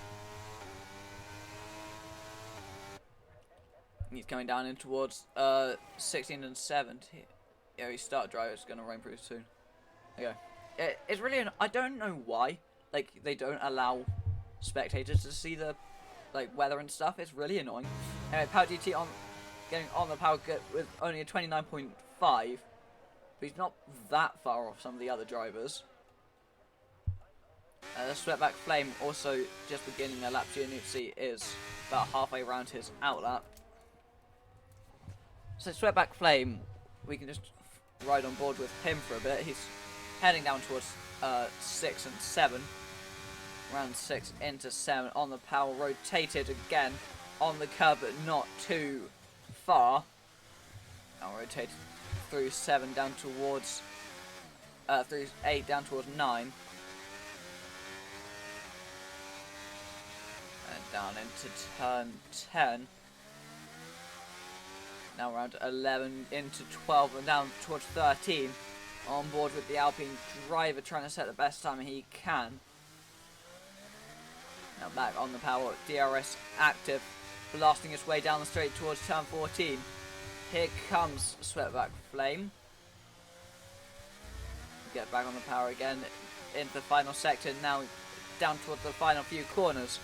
He's coming down in towards 16 and 17. Yeah, his start driver is going to rain pretty soon. There you go. It's really I don't know why they don't allow spectators to see the weather and stuff. It's really annoying. Anyway, Power GT getting on the power with only a 29.5, but he's not that far off some of the other drivers. The Sweatback Flame also just beginning their lap. Giannuzzi is about halfway around his outlap. So Sweatback Flame, we can just ride on board with him for a bit. He's heading down towards 6 and 7. Round 6 into 7 on the power, rotated again on the curb, but not too far. Now rotated through 7 down towards through 8 down towards 9. And down into turn 10. Now around 11 into 12 and down towards 13. On board with the Alpine driver, trying to set the best time he can. Now back on the power, DRS active, blasting its way down the straight towards turn 14. Here comes Sweatback Flame. Get back on the power again into the final sector, now down towards the final few corners.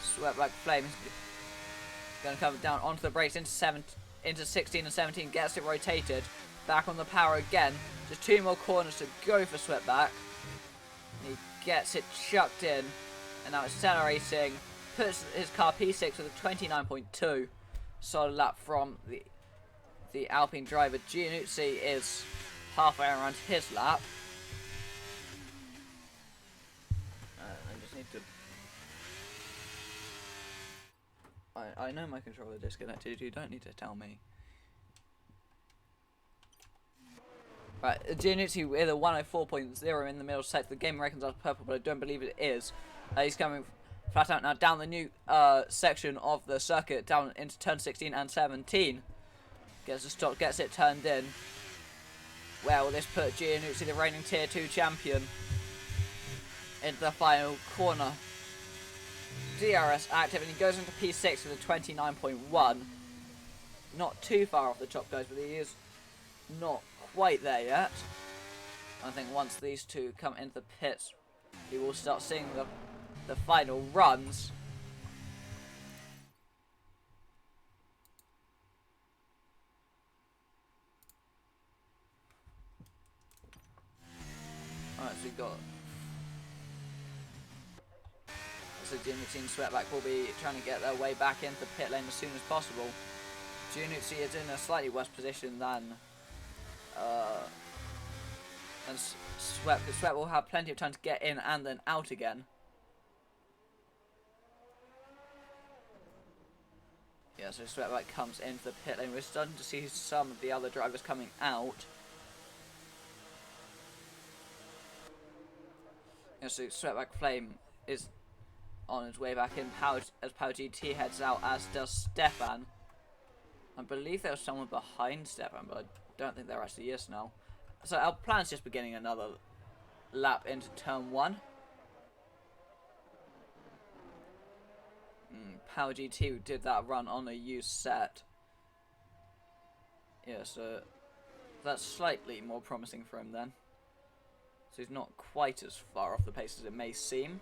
Sweatback Flame is going to come down onto the brakes into 16 and 17, gets it rotated. Back on the power again, just 2 more corners to go for Sweatback. He gets it chucked in. And now accelerating, puts his car P6 with a 29.2. Solid lap from the Alpine driver. Giannuzzi is halfway around his lap. I just need to... I know my controller disconnected, you don't need to tell me. Right, Giannuzzi with a 104.0 in the middle sector. The game reckons that's purple, but I don't believe it is. He's coming flat out now down the new section of the circuit, down into turn 16 and 17. Gets a stop, gets it turned in. Where will this put Giannuzzi, the reigning Tier 2 champion, into the final corner? DRS active, and he goes into P6 with a 29.1. Not too far off the top, guys, but he is not quite there yet. I think once these two come into the pits, we will start seeing the final runs. Alright, so we've got... So Giannuzzi and Sweatback will be trying to get their way back into the pit lane as soon as possible. Giannuzzi is in a slightly worse position than... and Sweat will have plenty of time to get in and then out again. Yeah, so Sweatback comes into the pit lane. We're starting to see some of the other drivers coming out. Yeah, so Sweatback Flame is on his way back in as Power GT heads out, as does Stefan. I believe there was someone behind Stefan, but I don't think there actually is now. So our plan is just beginning another lap into turn 1. Power GT did that run on a used set. Yeah, so that's slightly more promising for him then. So he's not quite as far off the pace as it may seem.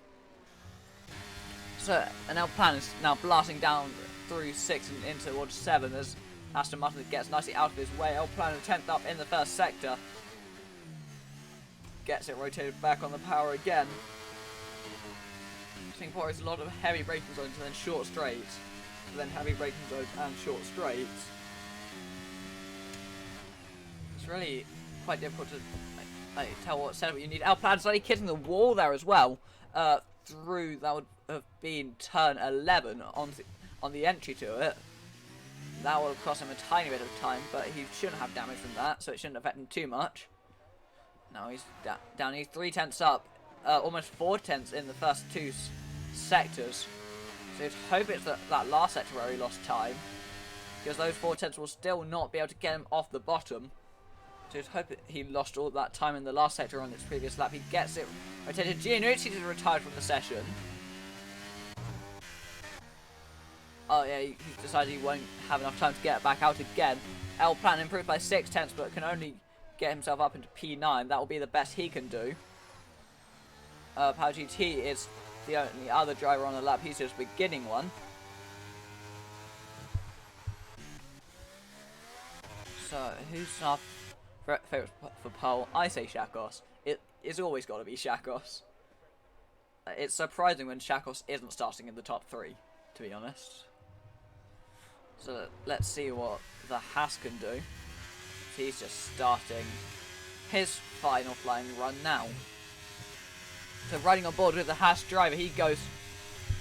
So, and our plan is now blasting down through 6 and into towards 7 as Aston Martin gets nicely out of his way. Our plan is 10th up in the first sector. Gets it rotated back on the power again. Singapore is a lot of heavy braking zones and then short straights. And then heavy braking zones and short straights. It's really quite difficult to tell what setup you need. Our plan is slightly hitting the wall there as well. through, that would have been turn 11 on the entry to it. That would have cost him a tiny bit of time, but he shouldn't have damage from that, so it shouldn't affect him too much. Now he's down. He's 3 tenths up, almost 4 tenths in the first 2 sectors. So you'd hope it's that last sector where he lost time, because those 4 tenths will still not be able to get him off the bottom. So you'd hope he lost all that time in the last sector on its previous lap. He gets it rotated. Giannucci is retired from the session. Oh yeah, he's decided he won't have enough time to get back out again. El Plan improved by 6 tenths, but can only get himself up into P9. That will be the best he can do. Power GT is the only other driver on the lap. He's just beginning one. So who's our favourite for pole? I say Shakos. It's always got to be Shakos. It's surprising when Shakos isn't starting in the top 3, to be honest. So let's see what the Haas can do. He's just starting his final flying run now. So riding on board with the Haas driver, he goes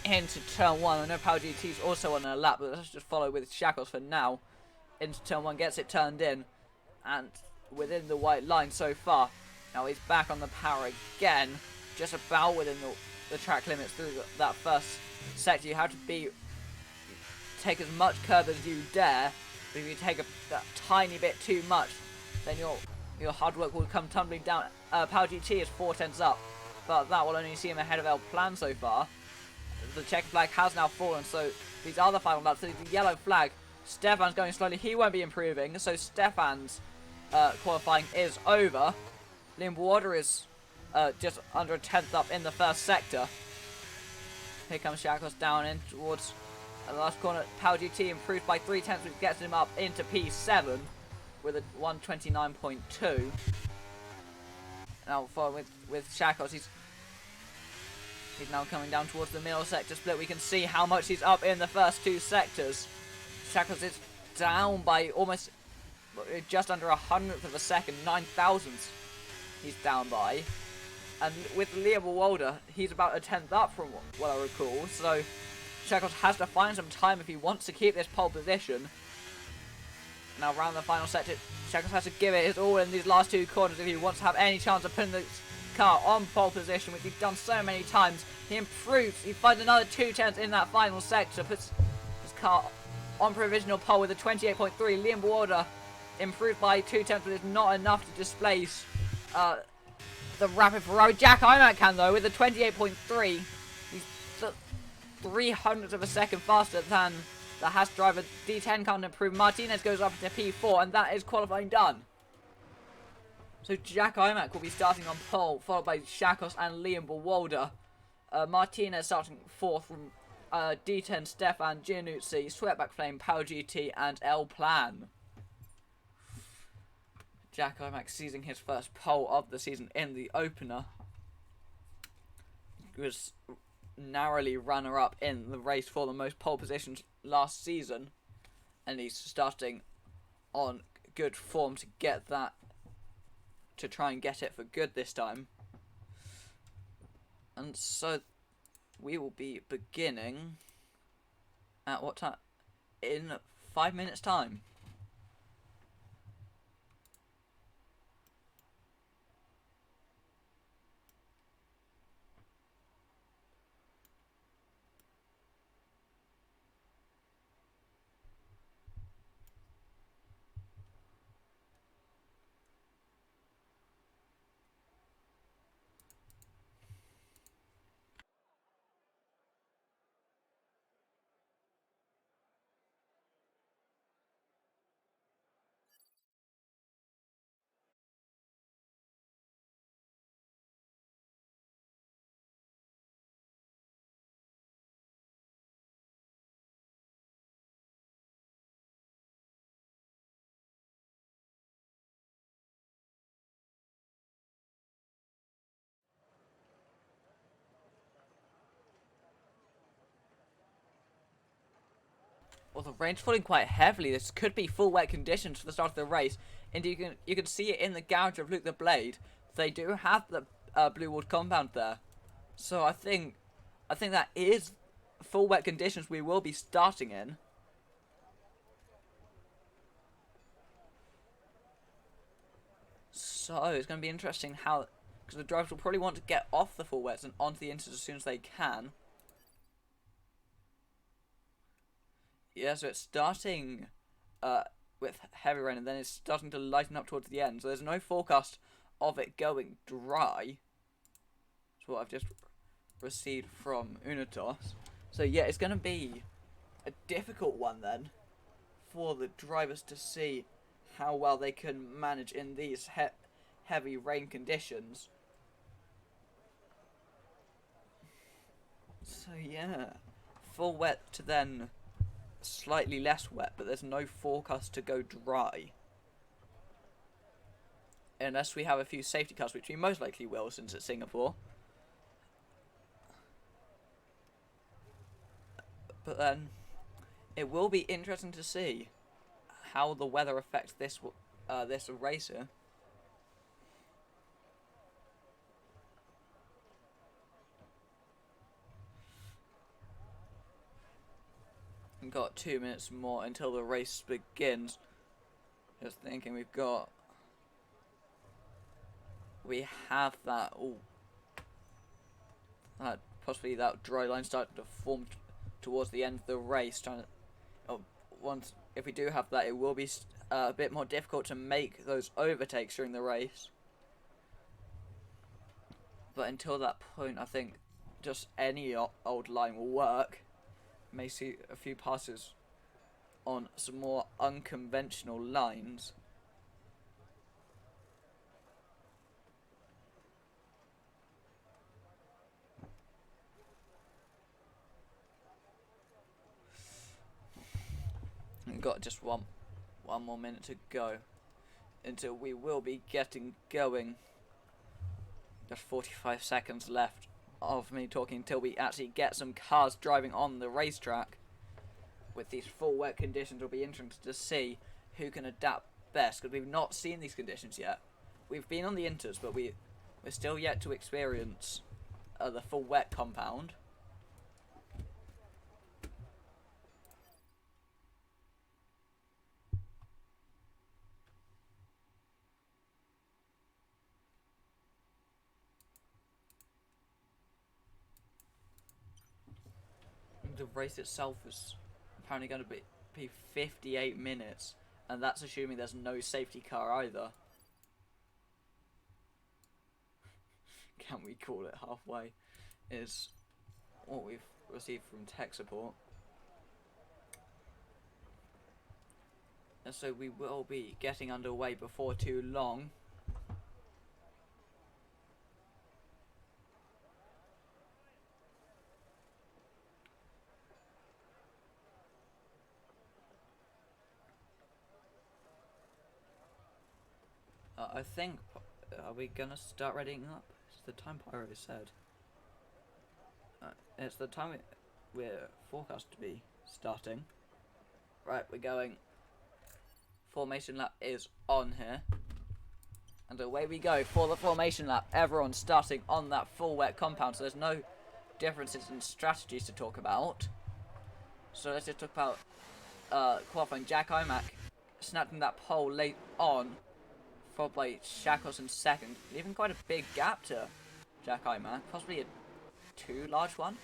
into turn 1. I know Power GT's also on a lap, but let's just follow with Shakos for now. Into turn 1, gets it turned in, and within the white line so far. Now he's back on the power again, just about within the track limits through that first sector. You have to take as much curve as you dare, but if you take that tiny bit too much, then your hard work will come tumbling down. Power GT is 4 tenths up, but that will only see him ahead of El Plan so far. The checker flag has now fallen, so these are the final laps. So the yellow flag, Stefan's going slowly. He won't be improving, so Stefan's qualifying is over. Liam Water is just under a tenth up in the first sector. Here comes Shakos down in towards the last corner. Power GT improved by 3 tenths, which gets him up into P7 with a 129.2. Now forward with Shakos, he's now coming down towards the middle sector split. We can see how much he's up in the first 2 sectors. Shakos is down by almost just under 100th of a second, 9 thousandths he's down by. And with Liam Walder, he's about a tenth up from what I recall. So Shakos has to find some time if he wants to keep this pole position. Now around the final sector, Shakos has to give it his all in these last 2 corners if he wants to have any chance of putting the car on pole position, which he's done so many times. He improves, he finds another 2 tenths in that final sector, puts his car on provisional pole with a 28.3. Liam Walder improved by 2 tenths, but it's not enough to displace the rapid Ferrari. Jack Imac can though with a 28.3. He's 300ths of a second faster than the Haas driver. D10 can't improve. Martinez goes up to P4, and that is qualifying done. So Jack Imac will be starting on pole, followed by Shakos and Liam Walder. Martinez starting 4th from D10, Stefan, Giannucci, Sweatback Flame, Power GT, and El Plan. Jack Imac seizing his first pole of the season in the opener. He was narrowly runner-up in the race for the most pole positions last season, and he's starting on good form to get that, to try and get it for good this time. And so we will be beginning at what time? In 5 minutes time. Well, the rain's falling quite heavily. This could be full wet conditions for the start of the race. And you can see it in the garage of Luke the Blade. They do have the blue wood compound there. So I think I think that is full wet conditions we will be starting in. So it's going to be interesting how, because the drivers will probably want to get off the full wets and onto the inters as soon as they can. Yeah, so it's starting with heavy rain, and then it's starting to lighten up towards the end. So there's no forecast of it going dry. That's what I've just received from Unitos. So yeah, it's going to be a difficult one then for the drivers to see how well they can manage in these heavy rain conditions. So yeah, full wet to then slightly less wet, but there's no forecast to go dry. Unless we have a few safety cars, which we most likely will since it's Singapore. But then, it will be interesting to see how the weather affects this racer. We've got 2 minutes more until the race begins. Just thinking we have that, possibly that dry line starting to form towards the end of the race. If we do have that, it will be a bit more difficult to make those overtakes during the race. But until that point, I think just any old line will work. May see a few passes on some more unconventional lines. We've got just one more minute to go until we will be getting going. Just 45 seconds left of me talking until we actually get some cars driving on the racetrack. With these full wet conditions, it'll be interesting to see who can adapt best, because we've not seen these conditions yet. We've been on the inters, but we're still yet to experience the full wet compound. The race itself is apparently going to be 58 minutes, and that's assuming there's no safety car either. Can we call it halfway? Is what we've received from tech support. And so we will be getting underway before too long. I think, are we gonna start readying up? It's the time Pyro said. It's the time we're forecast to be starting. Right, we're going. Formation lap is on here. And away we go for the formation lap. Everyone's starting on that full wet compound, so there's no differences in strategies to talk about. So let's just talk about qualifying. Jack Imac snapping that pole late on, followed by Shakos in second, leaving quite a big gap to Jack Imac, possibly a too large one.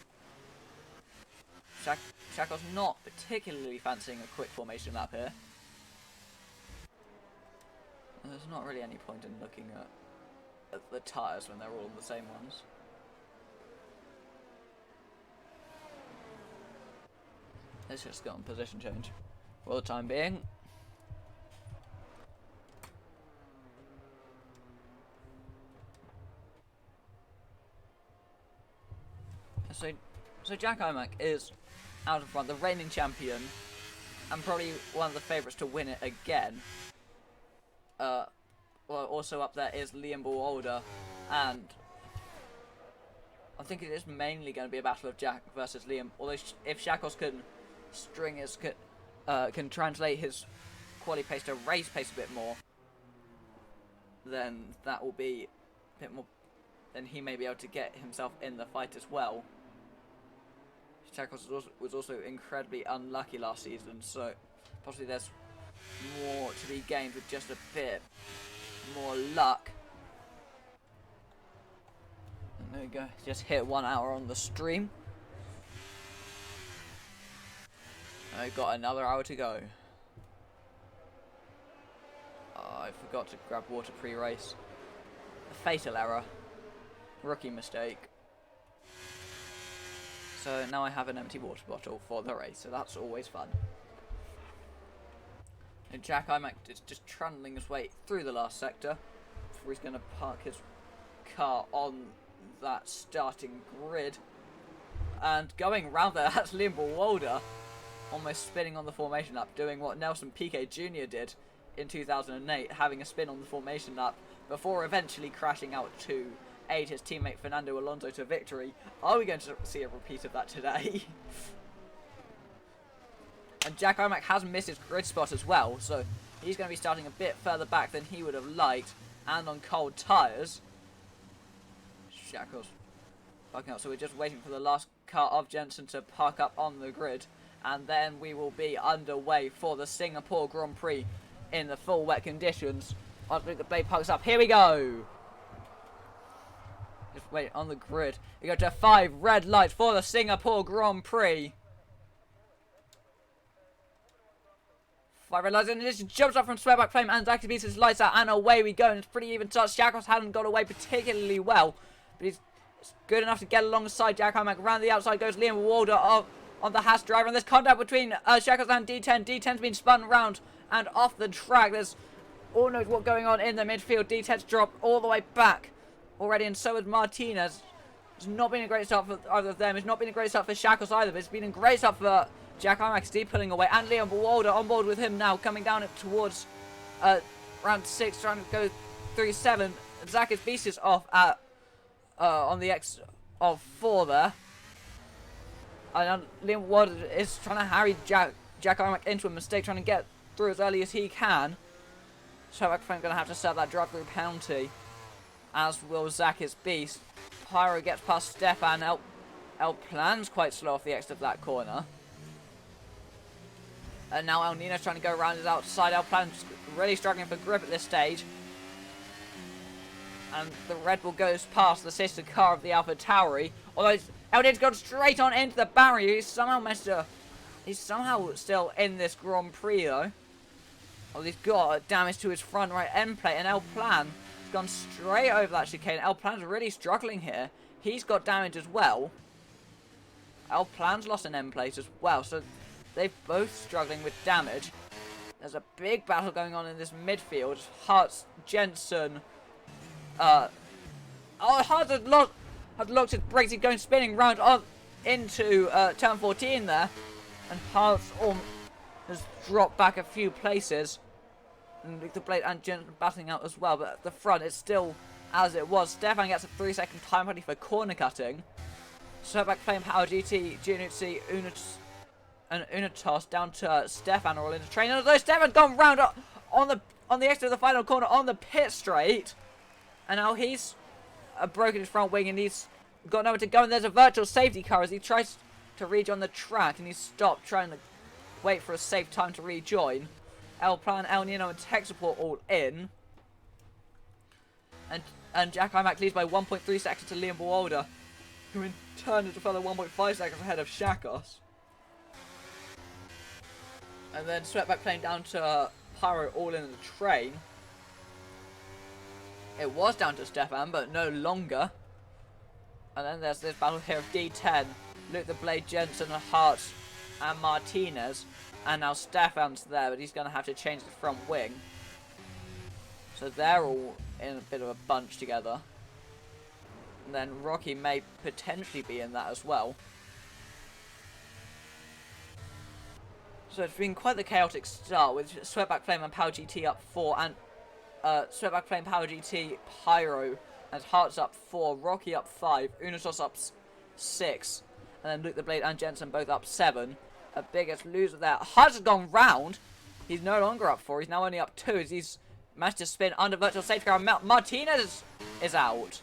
Shakos not particularly fancying a quick formation lap here. And there's not really any point in looking at the tyres when they're all the same ones. Let's just go on position change for the time being. So Jack Imac is out of front, the reigning champion, and probably one of the favourites to win it again. Well, also up there is Liam Buolder, and I think it is mainly going to be a battle of Jack versus Liam. Although if Shakos can can translate his quali pace to race pace a bit more, then that will be a bit more. Then he may be able to get himself in the fight as well. Shakos was also incredibly unlucky last season, so possibly there's more to be gained with just a bit more luck. And there we go, just hit 1 hour on the stream. And we've got another hour to go. Oh, I forgot to grab water pre-race. A fatal error. Rookie mistake. So now I have an empty water bottle for the race, so that's always fun. And Jack Imac is just trundling his way through the last sector before he's going to park his car on that starting grid. And going round there, that's Liam Walder almost spinning on the formation lap, doing what Nelson Piquet Jr. did in 2008, having a spin on the formation lap before eventually crashing out to aid his teammate Fernando Alonso to victory. Are we going to see a repeat of that today? And Jack Imac has missed his grid spot as well, so he's going to be starting a bit further back than he would have liked, and on cold tyres. Shackles parking up, so we're just waiting for the last car of Jensen to park up on the grid, and then we will be underway for the Singapore Grand Prix in the full wet conditions. Once the blade parks up, here we go! Just wait on the grid. We go to 5 red lights for the Singapore Grand Prix. 5 red lights, and it just jumps up from Sweatback Flame and activates his lights out, and away we go. And it's pretty even touch. Shackles hadn't got away particularly well, but he's good enough to get alongside Jack Imac. Around the outside goes Liam Walder on the Haas driver, and there's contact between Shackles and D10. D10's been spun around and off the track. There's all knows what's going on in the midfield. D10's dropped all the way back already, and so is Martinez. It's not been a great start for either of them. It's not been a great start for Shackles either, but it's been a great start for Jack Imac. Deep pulling away, and Liam Walder on board with him now, coming down towards round 6, trying to go 3-7. Zach is beasted off at on the X of 4 there. And Liam Walder is trying to harry Jack Imac into a mistake, trying to get through as early as he can. So I'm going to have to set that drive-through penalty, as will Zach is beast. Pyro gets past Stefan. El Plan's quite slow off the exit of that corner. And now El Nino's trying to go around his outside. El Plan's really struggling for grip at this stage. And the Red Bull goes past the sister car of the Alpha Tauri. Although El Nino's gone straight on into the barrier. He's somehow still in this Grand Prix though. Oh, he's got damage to his front right end plate. And El Plan has gone straight over that chicane. El Plan's really struggling here. He's got damage as well. El Plan's lost an end plate as well. So they're both struggling with damage. There's a big battle going on in this midfield. Hartz, Jensen. Hartz had locked his brakes. He's going spinning round on into turn 14 there. And Hartz has dropped back a few places. And the Blade and Jensen battling out as well. But at the front, it's still as it was. Stefan gets a 3-second time penalty for corner cutting. Sweatback Flame, Power GT, Gianuzzi, and Unitos down to Stefan all in the train. And although Stefan's gone round on the exit of the final corner on the pit straight, and now he's broken his front wing and he's got nowhere to go. And there's a virtual safety car as he tries to rejoin the track, and he's stopped trying to wait for a safe time to rejoin. El Plan, El Nino, and tech support all in, and Jack Imac leads by 1.3 seconds to Liam Walder, who in turn is a further 1.5 seconds ahead of Shakos. And then Sweatback Flame down to Pyro all in the train. It was down to Stefan, but no longer. And then there's this battle here of D10, Luke the Blade, Jensen, Hart, and Martinez. And now Stefan's there, but he's going to have to change the front wing. So they're all in a bit of a bunch together. And then Rocky may potentially be in that as well. So it's been quite the chaotic start with Sweatback Flame and Power GT up 4, and Sweatback Flame, Power GT, Pyro, and Hearts up 4, Rocky up 5, Unitos up 6, and then Luke the Blade and Jensen both up 7. A biggest loser there. Hearts has gone round. He's no longer up 4, he's now only up 2 as he's managed to spin under virtual safety car. Martinez is out.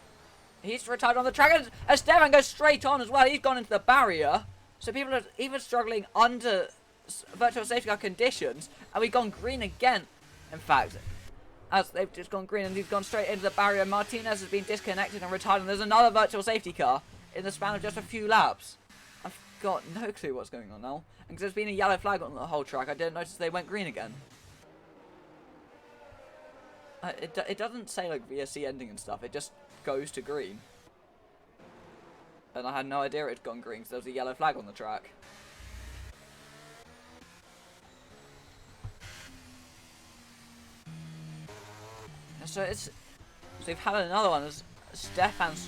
He's retired on the track, and Esteban goes straight on as well. He's gone into the barrier. So people are even struggling under virtual safety car conditions, and we've gone green again. In fact, as they've just gone green and he's gone straight into the barrier. Martinez has been disconnected and retired, and there's another virtual safety car in the span of just a few laps. I've got no clue what's going on now. And because there's been a yellow flag on the whole track, I didn't notice they went green again. It doesn't say like VSC ending and stuff, it just goes to green. And I had no idea it had gone green because there was a yellow flag on the track. So we've had another one as Stefan's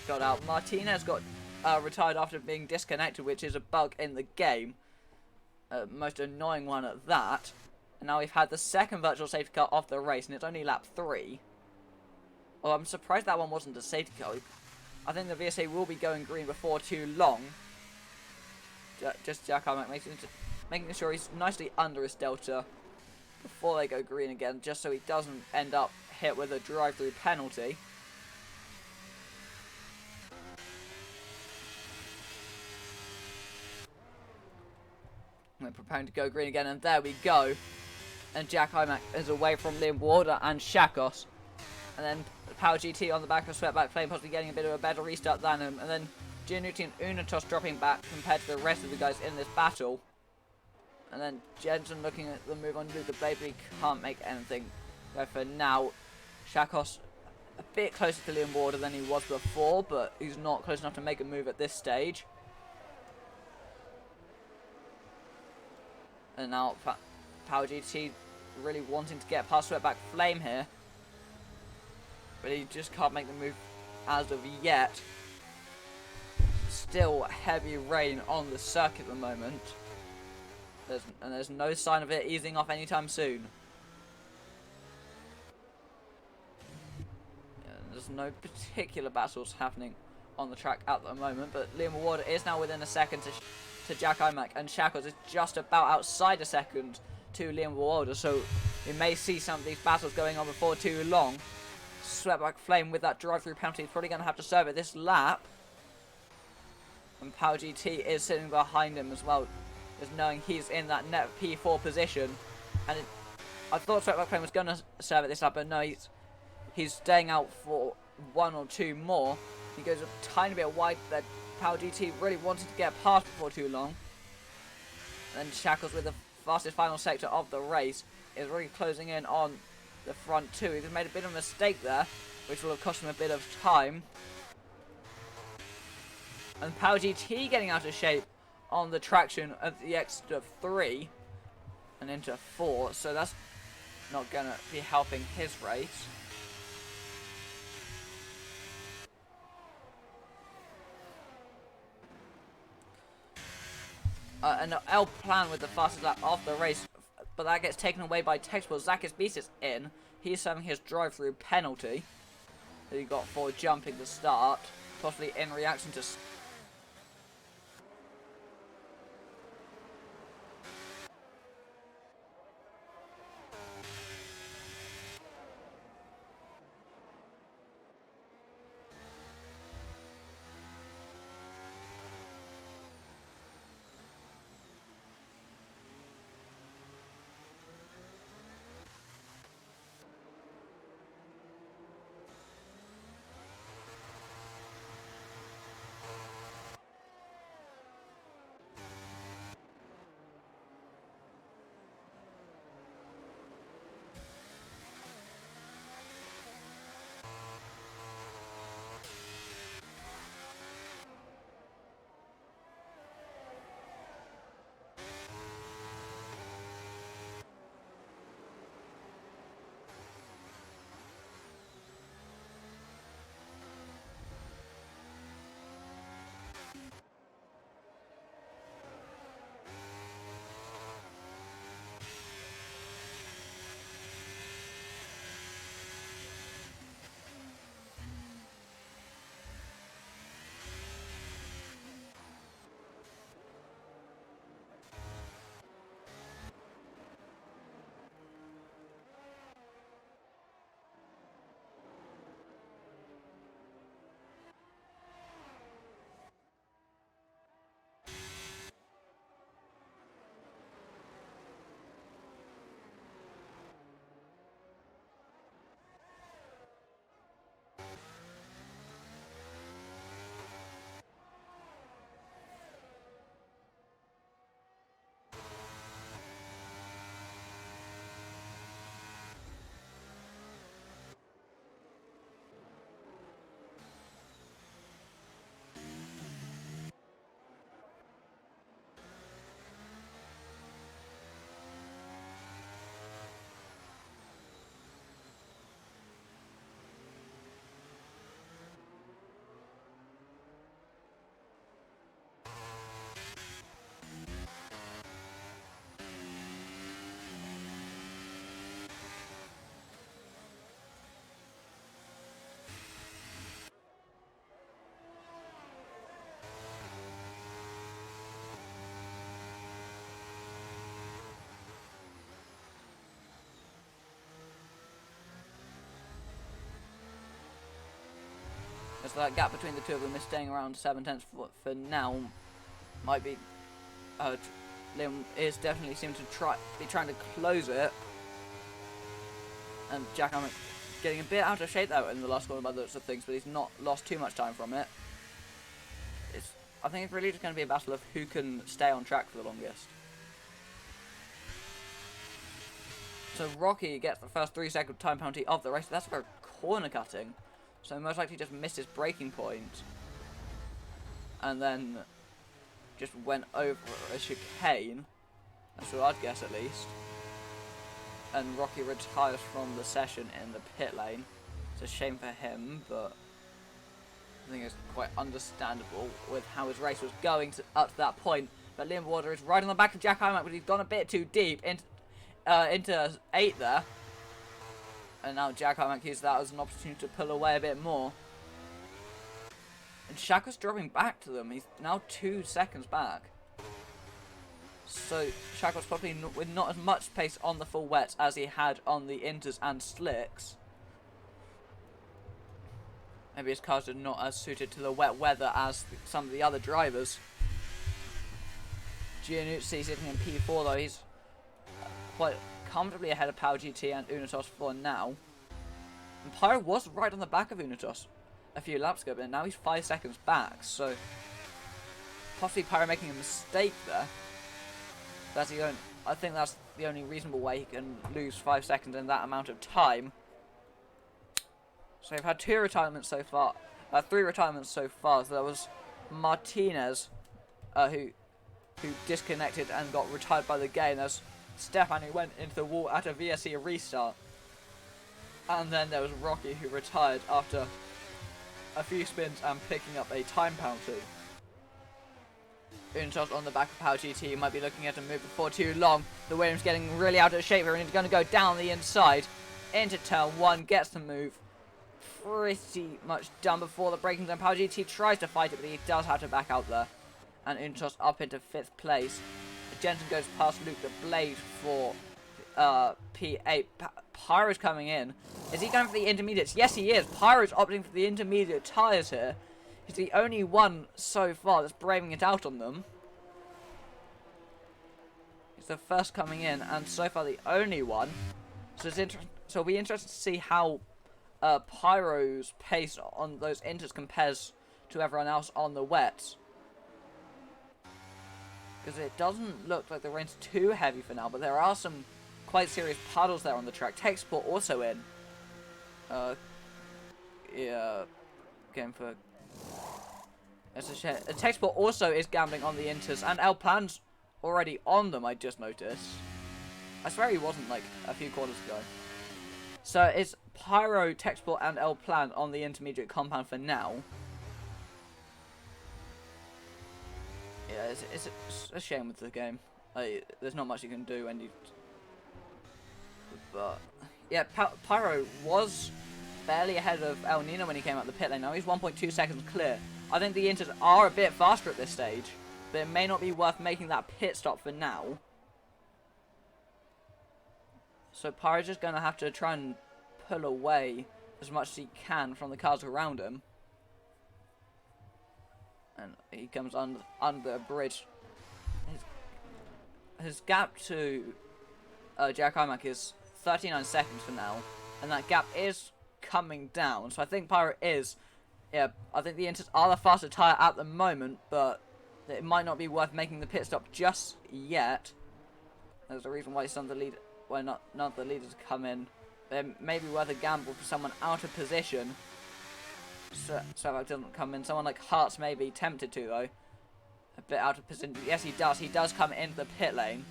got out. Martinez got retired after being disconnected, which is a bug in the game. Most annoying one at that. And now we've had the second virtual safety car off the race, and it's only lap 3. Oh, I'm surprised that one wasn't a safety car. I think the VSA will be going green before too long. Just Jack Carmack making sure he's nicely under his delta before they go green again, just so he doesn't end up hit with a drive-through penalty. We're preparing to go green again, and there we go. And Jack Imac is away from Liam Warder and Shakos. And then Power GT on the back of Sweatback Flame, possibly getting a bit of a better restart than him. And then Giannucci and Unatos dropping back compared to the rest of the guys in this battle. And then Jensen looking at the move on Luca Blade, but he can't make anything go for now. Shakos a bit closer to Liam Warder than he was before, but he's not close enough to make a move at this stage. And now Power GT really wanting to get past Sweatback Flame here. But he just can't make the move as of yet. Still heavy rain on the circuit at the moment. There's no sign of it easing off anytime soon. Yeah, there's no particular battles happening on the track at the moment, but Liam Ward is now within a second to Jack Imac, and Shackles is just about outside a second to Liam Warder, so we may see some of these battles going on before too long. Sweatback Flame with that drive-through penalty is probably going to have to serve it this lap. And Power GT is sitting behind him as well, just knowing he's in that net P4 position. And I thought Sweatback Flame was going to serve it this lap, but no, he's staying out for 1 or 2 more. He goes a tiny bit wide that Power GT really wanted to get past before too long. And Shackles with the fastest final sector of the race is really closing in on the front 2. He's made a bit of a mistake there, which will have cost him a bit of time. And Power GT getting out of shape on the traction of the extra 3 and into 4, so that's not going to be helping his race. And El Plan with the fastest lap of the race, but that gets taken away by Textbook. Zakis Beast in. He's having his drive-through penalty that he got for jumping the start, possibly in reaction to... So that gap between the two of them is staying around 7/10 for now. Might be... Liam is definitely seem to be trying to close it. And Jack Armick getting a bit out of shape there in the last corner by the looks of things, but he's not lost too much time from it. I think it's really just going to be a battle of who can stay on track for the longest. So Rocky gets the first 3-second time penalty of the race. That's for corner cutting. So most likely just missed his braking point. And then just went over a chicane. That's what I'd guess at least. And Rocky retires from the session in the pit lane. It's a shame for him, but I think it's quite understandable with how his race was going up to that point. But Liam Warder is right on the back of Jack Hymack, but he's gone a bit too deep into 8 there. And now Jack Hymack uses that as an opportunity to pull away a bit more. And Shaq was dropping back to them. He's now 2 seconds back. So Shaq was probably with not as much pace on the full wets as he had on the inters and slicks. Maybe his cars are not as suited to the wet weather as some of the other drivers. Giannuzzi sitting in P4 though, he's quite comfortably ahead of Power GT and Unitos for now. And Pyro was right on the back of Unitos a few laps ago, but now he's 5 seconds back, so possibly Pyro making a mistake there. I think that's the only reasonable way he can lose 5 seconds in that amount of time. So we've had 2 retirements so far, 3 retirements so far. So there was Martinez, who disconnected and got retired by the game. There's Stefan, who went into the wall at a VSC restart. And then there was Rocky, who retired after a few spins and picking up a time penalty. Unitos on the back of Power GT might be looking at a move before too long. The Williams getting really out of shape here, and he's going to go down the inside into turn 1, gets the move pretty much done before the braking zone. Power GT tries to fight it, but he does have to back out there. And Unitos up into 5th place. Jensen goes past Luke the Blade for P8. Pyro's coming in. Is he going for the intermediates? Yes, he is. Pyro's opting for the intermediate tyres here. He's the only one so far that's braving it out on them. He's the first coming in, and so far the only one. So it'll be interesting to see how Pyro's pace on those inters compares to everyone else on the wets. Because it doesn't look like the rain's too heavy for now, but there are some quite serious puddles there on the track. Tech Support also in. Yeah, going for... Tech Support also is gambling on the inters, and El Plan's already on them, I just noticed. I swear he wasn't, like, a few quarters ago. So it's Pyro, Tech Support, and El Plan on the intermediate compound for now. Yeah, it's a shame with the game. There's not much you can do when you... But, yeah, Pyro was barely ahead of El Nino when he came out the pit lane. Now he's 1.2 seconds clear. I think the inters are a bit faster at this stage, but it may not be worth making that pit stop for now. So Pyro's just going to have to try and pull away as much as he can from the cars around him. And he comes under a bridge. His gap to Jack Hymack is 39 seconds for now, and that gap is coming down. So I think Pyro is, yeah, I think the inters are the faster tyre at the moment, but it might not be worth making the pit stop just yet. There's a reason why none of the leaders come in. It may be worth a gamble for someone out of position. So that doesn't come in. Someone like Hart's may be tempted to, though. A bit out of position. Yes, he does. He does come into the pit lane.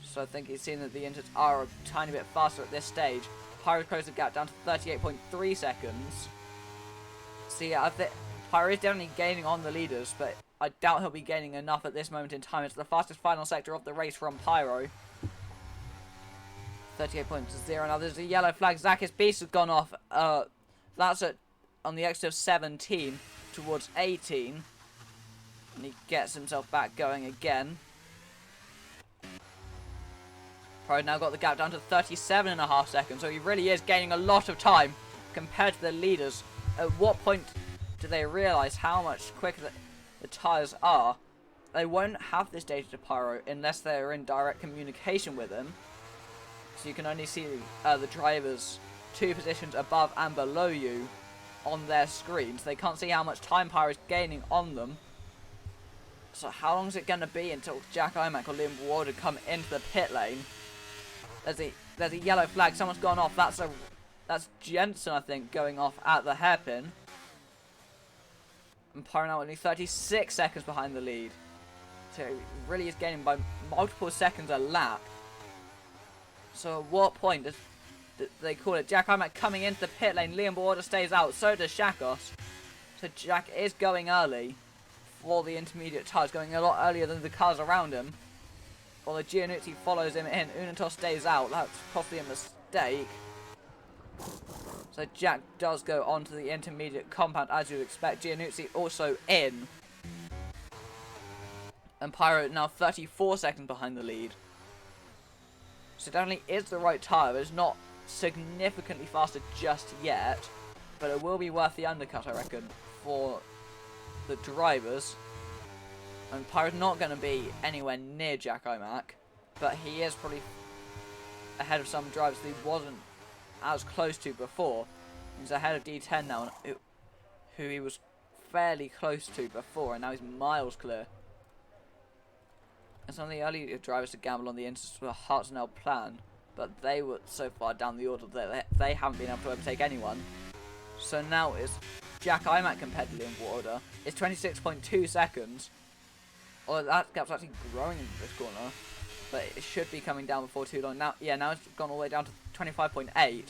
So I think he's seen that the inters are a tiny bit faster at this stage. Pyro's closed the gap down to 38.3 seconds. So yeah, I think Pyro is definitely gaining on the leaders, but I doubt he'll be gaining enough at this moment in time. It's the fastest final sector of the race from Pyro. 38.0. Now there's a yellow flag. Zakis Beast has gone off. That's on the exit of 17 towards 18. And he gets himself back going again. Pyro now got the gap down to 37.5 seconds, so he really is gaining a lot of time compared to the leaders. At what point do they realise how much quicker the tyres are, they won't have this data to Pyro unless they're in direct communication with him. So you can only see the drivers 2 positions above and below you on their screens. They can't see how much time Pyro is gaining on them. So how long is it going to be until Jack Imac or Liam Warder come into the pit lane? There's a yellow flag. Someone's gone off. That's Jensen, I think, going off at the hairpin. And Pyro now only 36 seconds behind the lead. So he really is gaining by multiple seconds a lap. So at what point does they call it? Jack Imac coming into the pit lane. Liam Warder stays out. So does Shakos. So Jack is going early for the intermediate tyres, going a lot earlier than the cars around him. Although Giannuzzi follows him in, Unatos stays out. That's possibly a mistake. So Jack does go onto the intermediate compound as you'd expect. Giannuzzi also in. And Pyro now 34 seconds behind the lead. So it definitely is the right tyre, but it's not significantly faster just yet. But it will be worth the undercut, I reckon, for the drivers. And Pyro's not going to be anywhere near Jack Imac, but he is probably ahead of some drivers that he wasn't as close to before. He's ahead of D10 now, who he was fairly close to before, and now he's miles clear. And some of the early drivers to gamble on the instance were Hartnell plan, but they were so far down the order that they haven't been able to overtake anyone. So now it's Jack Imac compared to Liam Warder. It's 26.2 seconds. Or that gap's actually growing in this corner, but it should be coming down before too long. Now, yeah, now it's gone all the way down to 25.8.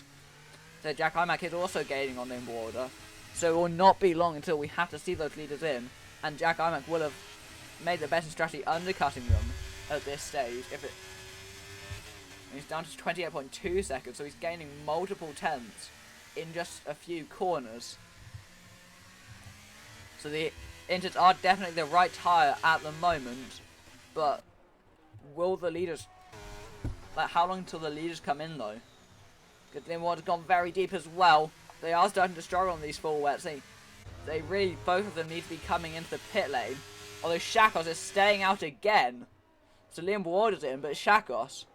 So Jack Imac is also gaining on Liam Warder. So it will not be long until we have to see those leaders in, and Jack Imac will have made the better strategy undercutting them at this stage. He's down to 28.2 seconds, so he's gaining multiple tenths in just a few corners. So the Inters are definitely the right tyre at the moment, but will the leaders, like, how long until the leaders come in though? Because Liam Warder's gone very deep as well. They are starting to struggle on these full wets. They really, both of them need to be coming into the pit lane. Although Shakos is staying out again. So Liam Warder's in, but Shakos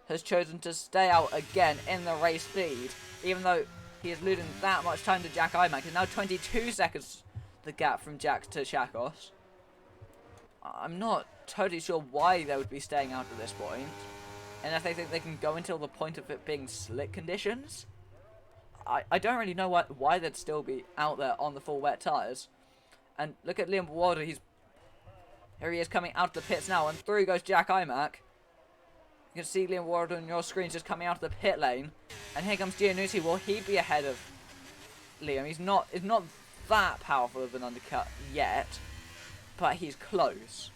has chosen to stay out again in the race lead, even though he is losing that much time to Jack Imac. It's now 22 seconds the gap from Jack to Shakos. I'm not totally sure why they would be staying out at this point, unless they think they can go until the point of it being slick conditions. I don't really know why they'd still be out there on the full wet tyres. And look at Liam Warder, here he is coming out of the pits now, and through goes Jack Imac. You can see Liam Warder on your screen just coming out of the pit lane, and here comes Giannuzzi. Will he be ahead of Liam? He's not that powerful of an undercut yet, but he's close.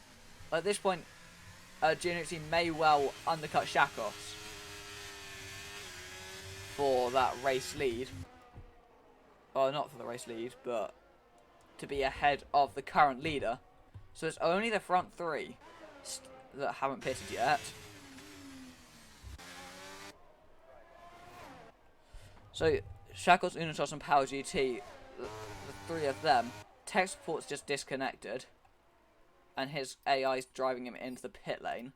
At this point, Giannuzzi may well undercut Shakos for that race lead. Well, not for the race lead, but to be ahead of the current leader. So it's only the front three that haven't pitted yet. So Shakos, Unatos and Power GT, the three of them, tech support's just disconnected, and his AI's driving him into the pit lane.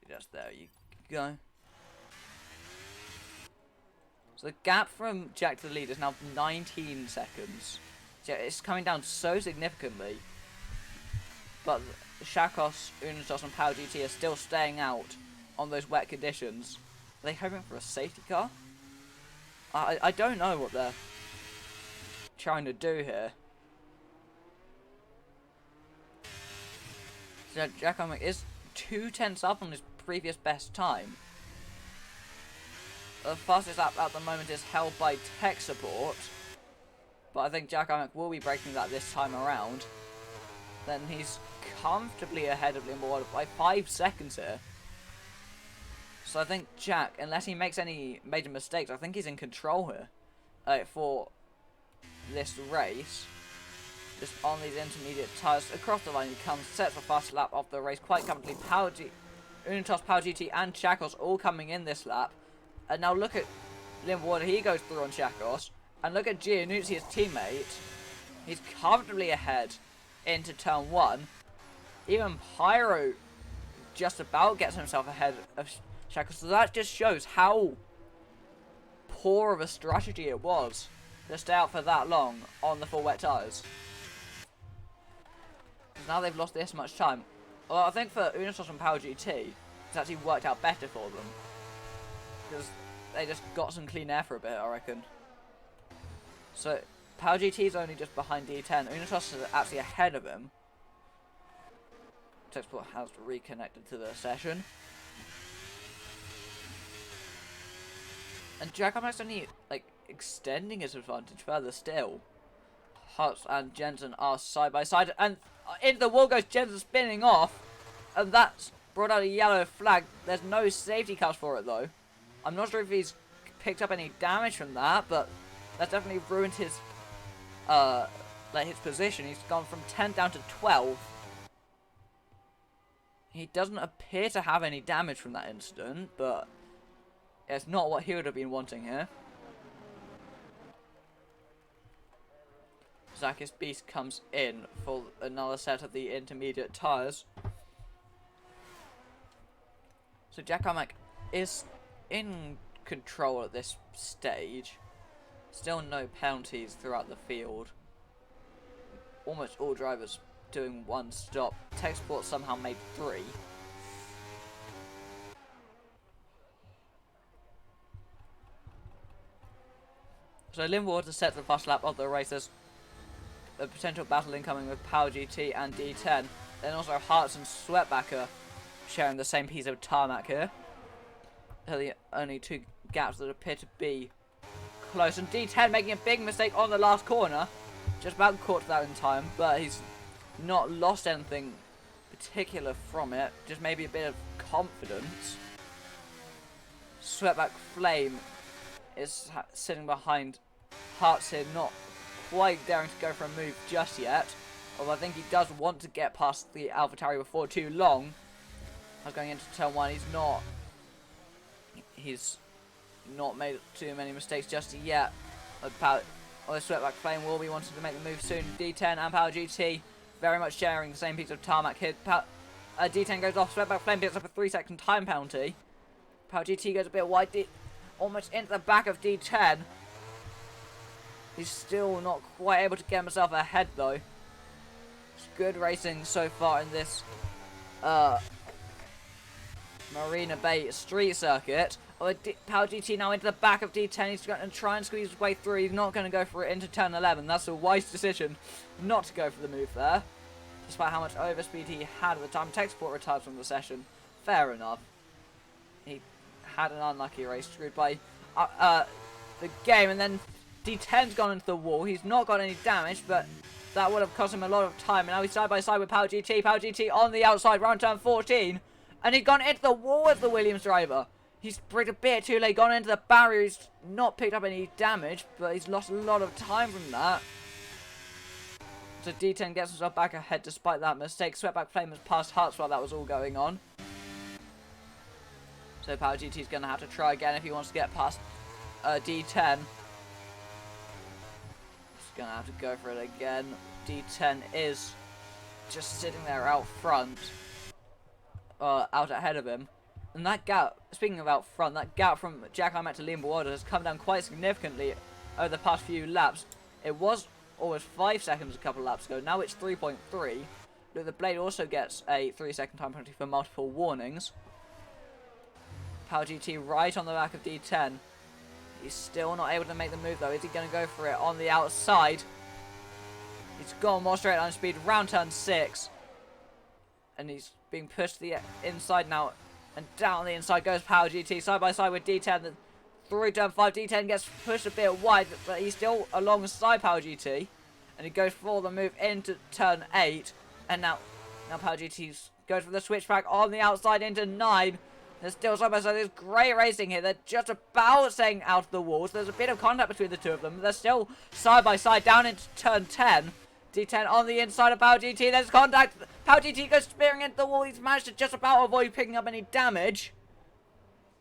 Just there you go. So the gap from Jack to the lead is now 19 seconds. So it's coming down so significantly. But Shakos, Unatos and Power GT are still staying out on those wet conditions. Are they hoping for a safety car? I don't know what they're trying to do here. So Jack Imac is 2 tenths up on his previous best time. The fastest lap at the moment is held by tech support, but I think Jack Imac will be breaking that this time around. Then he's comfortably ahead of Liam Warder by 5 seconds here. So I think Jack, unless he makes any major mistakes, I think he's in control here for this race. Just on these intermediate tyres across the line, he comes, sets the fast lap of the race quite comfortably. Unatos, Power GT and Shakos all coming in this lap. And now look at Liam Warder, he goes through on Shakos. And look at Giannuzzi, his teammate. He's comfortably ahead into turn 1. Even Pyro just about gets himself ahead of Shackles. So that just shows how poor of a strategy it was to stay out for that long on the full wet tyres. Because now they've lost this much time. Well, I think for Unisys and Power GT, it's actually worked out better for them. Because they just got some clean air for a bit, I reckon. So, Power GT is only just behind D10. Unisys is actually ahead of him. Textport has reconnected to the session. And Jacobmax only, like, extending his advantage further still. Hutz and Jensen are side by side. And into the wall goes Jensen spinning off. And that's brought out a yellow flag. There's no safety cuts for it, though. I'm not sure if he's picked up any damage from that, but that's definitely ruined his, his position. He's gone from 10 down to 12. He doesn't appear to have any damage from that incident, but it's not what he would have been wanting here. Zakis Beast comes in for another set of the intermediate tyres. So Jack Carmack is in control at this stage. Still no penalties throughout the field. Almost all drivers doing one stop. Textport somehow made 3. So Limwater sets the first lap of the race. There's a potential battle incoming with Power GT and D10. Then also Hearts and Sweatbacker sharing the same piece of tarmac here. They're the only 2 gaps that appear to be close. And D10 making a big mistake on the last corner. Just about caught that in time, but he's not lost anything particular from it. Just maybe a bit of confidence. Sweatback Flame is sitting behind Hearts here, not quite daring to go for a move just yet. Although I think he does want to get past the AlphaTauri before too long. I was going into turn 1. He's not made too many mistakes just yet. Sweatback Flame will be wanting to make the move soon. D10 and Power GT very much sharing the same piece of tarmac here. D10 goes off. Sweatback Flame picks up a 3-second time penalty. Power GT goes a bit wide, almost into the back of D10. He's still not quite able to get himself ahead though. It's good racing so far in this Marina Bay street circuit. Power GT now into the back of D10. He's going to try and squeeze his way through. He's not going to go for it into turn 11. That's a wise decision not to go for the move there. Despite how much overspeed he had at the time. Textport retired from the session. Fair enough. He had an unlucky race, screwed by the game, and then D10's gone into the wall. He's not got any damage, but that would have cost him a lot of time. And now he's side by side with Power GT. Power GT on the outside, round turn 14. And he's gone into the wall with the Williams driver. He's braked a bit too late, gone into the barrier. He's not picked up any damage, but he's lost a lot of time from that. So D10 gets himself back ahead despite that mistake. Sweatback Flame has passed Hearts while that was all going on. So Power GT's going to have to try again if he wants to get past D10. He's going to have to go for it again. D10 is just sitting there out front. Out ahead of him. And that gap, speaking of out front, that gap from Jack Armac to Liam Boada has come down quite significantly over the past few laps. It was almost 5 seconds a couple of laps ago. Now it's 3.3. But the Blade also gets a 3-second time penalty for multiple warnings. Power GT right on the back of D10. He's still not able to make the move though. Is he going to go for it on the outside? He's gone more straight line speed. Round turn 6. And he's being pushed to the inside now. And down the inside goes Power GT. Side by side with D10. Then through turn 5. D10 gets pushed a bit wide. But he's still alongside Power GT. And he goes for the move into turn 8. And now Power GT goes for the switchback on the outside into 9. They're still side by side. There's great racing here. They're just about staying out of the walls. There's a bit of contact between the two of them. They're still side by side down into turn 10. D10 on the inside of Power GT. There's contact. Power GT goes spearing into the wall. He's managed to just about avoid picking up any damage.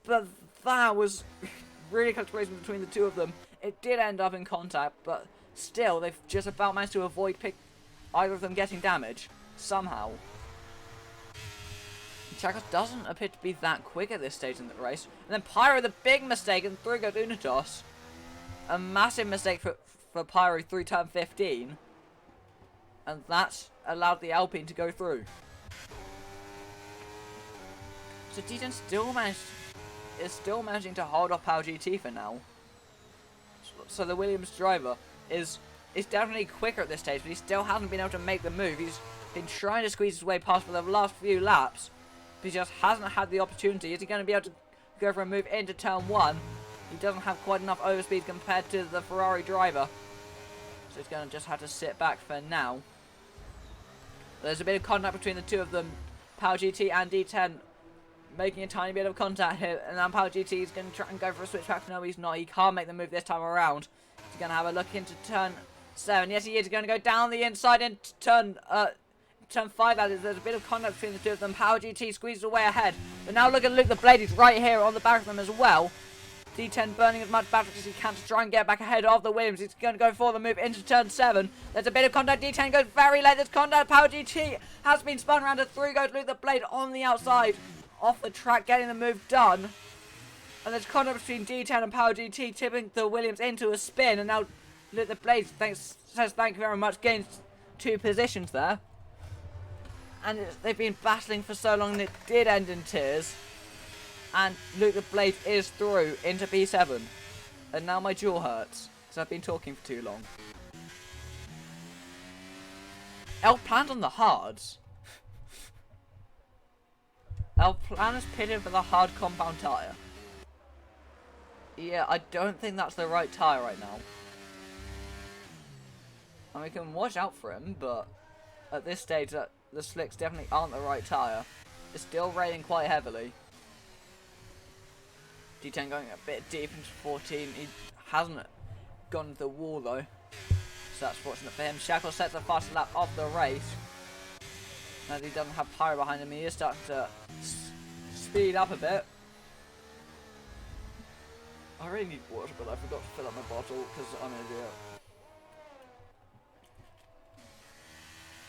But that was really close racing between the two of them. It did end up in contact, but still, they've just about managed to avoid either of them getting damage, somehow. Chakos doesn't appear to be that quick at this stage in the race. And then Pyro, the big mistake, and through goes Unitos. A massive mistake for Pyro through turn 15. And that's allowed the Alpine to go through. So D10 is still managing to hold off Power GT for now. So the Williams driver is definitely quicker at this stage, but he still hasn't been able to make the move. He's been trying to squeeze his way past for the last few laps, but he just hasn't had the opportunity. Is he going to be able to go for a move into turn 1? He doesn't have quite enough overspeed compared to the Ferrari driver, so he's going to just have to sit back for now. There's a bit of contact between the two of them. Power GT and D10 making a tiny bit of contact here, and now Power GT is going to try and go for a switch back. No, he's not. He can't make the move this time around. He's going to have a look into turn 7. Yes, he is. He's going to go down the inside into turn 5. There's a bit of contact between the two of them. Power GT squeezes away ahead. But now look at Luke the Blade. He's right here on the back of them as well. D10 burning as much battery as he can to try and get back ahead of the Williams. He's going to go for the move into turn 7. There's a bit of contact. D10 goes very late. There's contact. Power GT has been spun around. And through goes Luke the Blade on the outside. Off the track, getting the move done. And there's contact between D10 and Power GT, tipping the Williams into a spin. And now Luke the Blade says thank you very much. Gains 2 positions there. And they've been battling for so long, and it did end in tears. And Luke the Blade is through into P7. And now my jaw hurts, because I've been talking for too long. El Plan's on the hards. El Plan is pitted for the hard compound tyre. Yeah, I don't think that's the right tyre right now. And we can watch out for him, but at this stage, the slicks definitely aren't the right tyre. It's still raining quite heavily. D10 going a bit deep into 14. He hasn't gone into the wall though, so that's fortunate for him. Shackle sets the fastest lap of the race. As he doesn't have Pyro behind him, he is starting to speed up a bit. I really need water, but I forgot to fill up my bottle because I'm an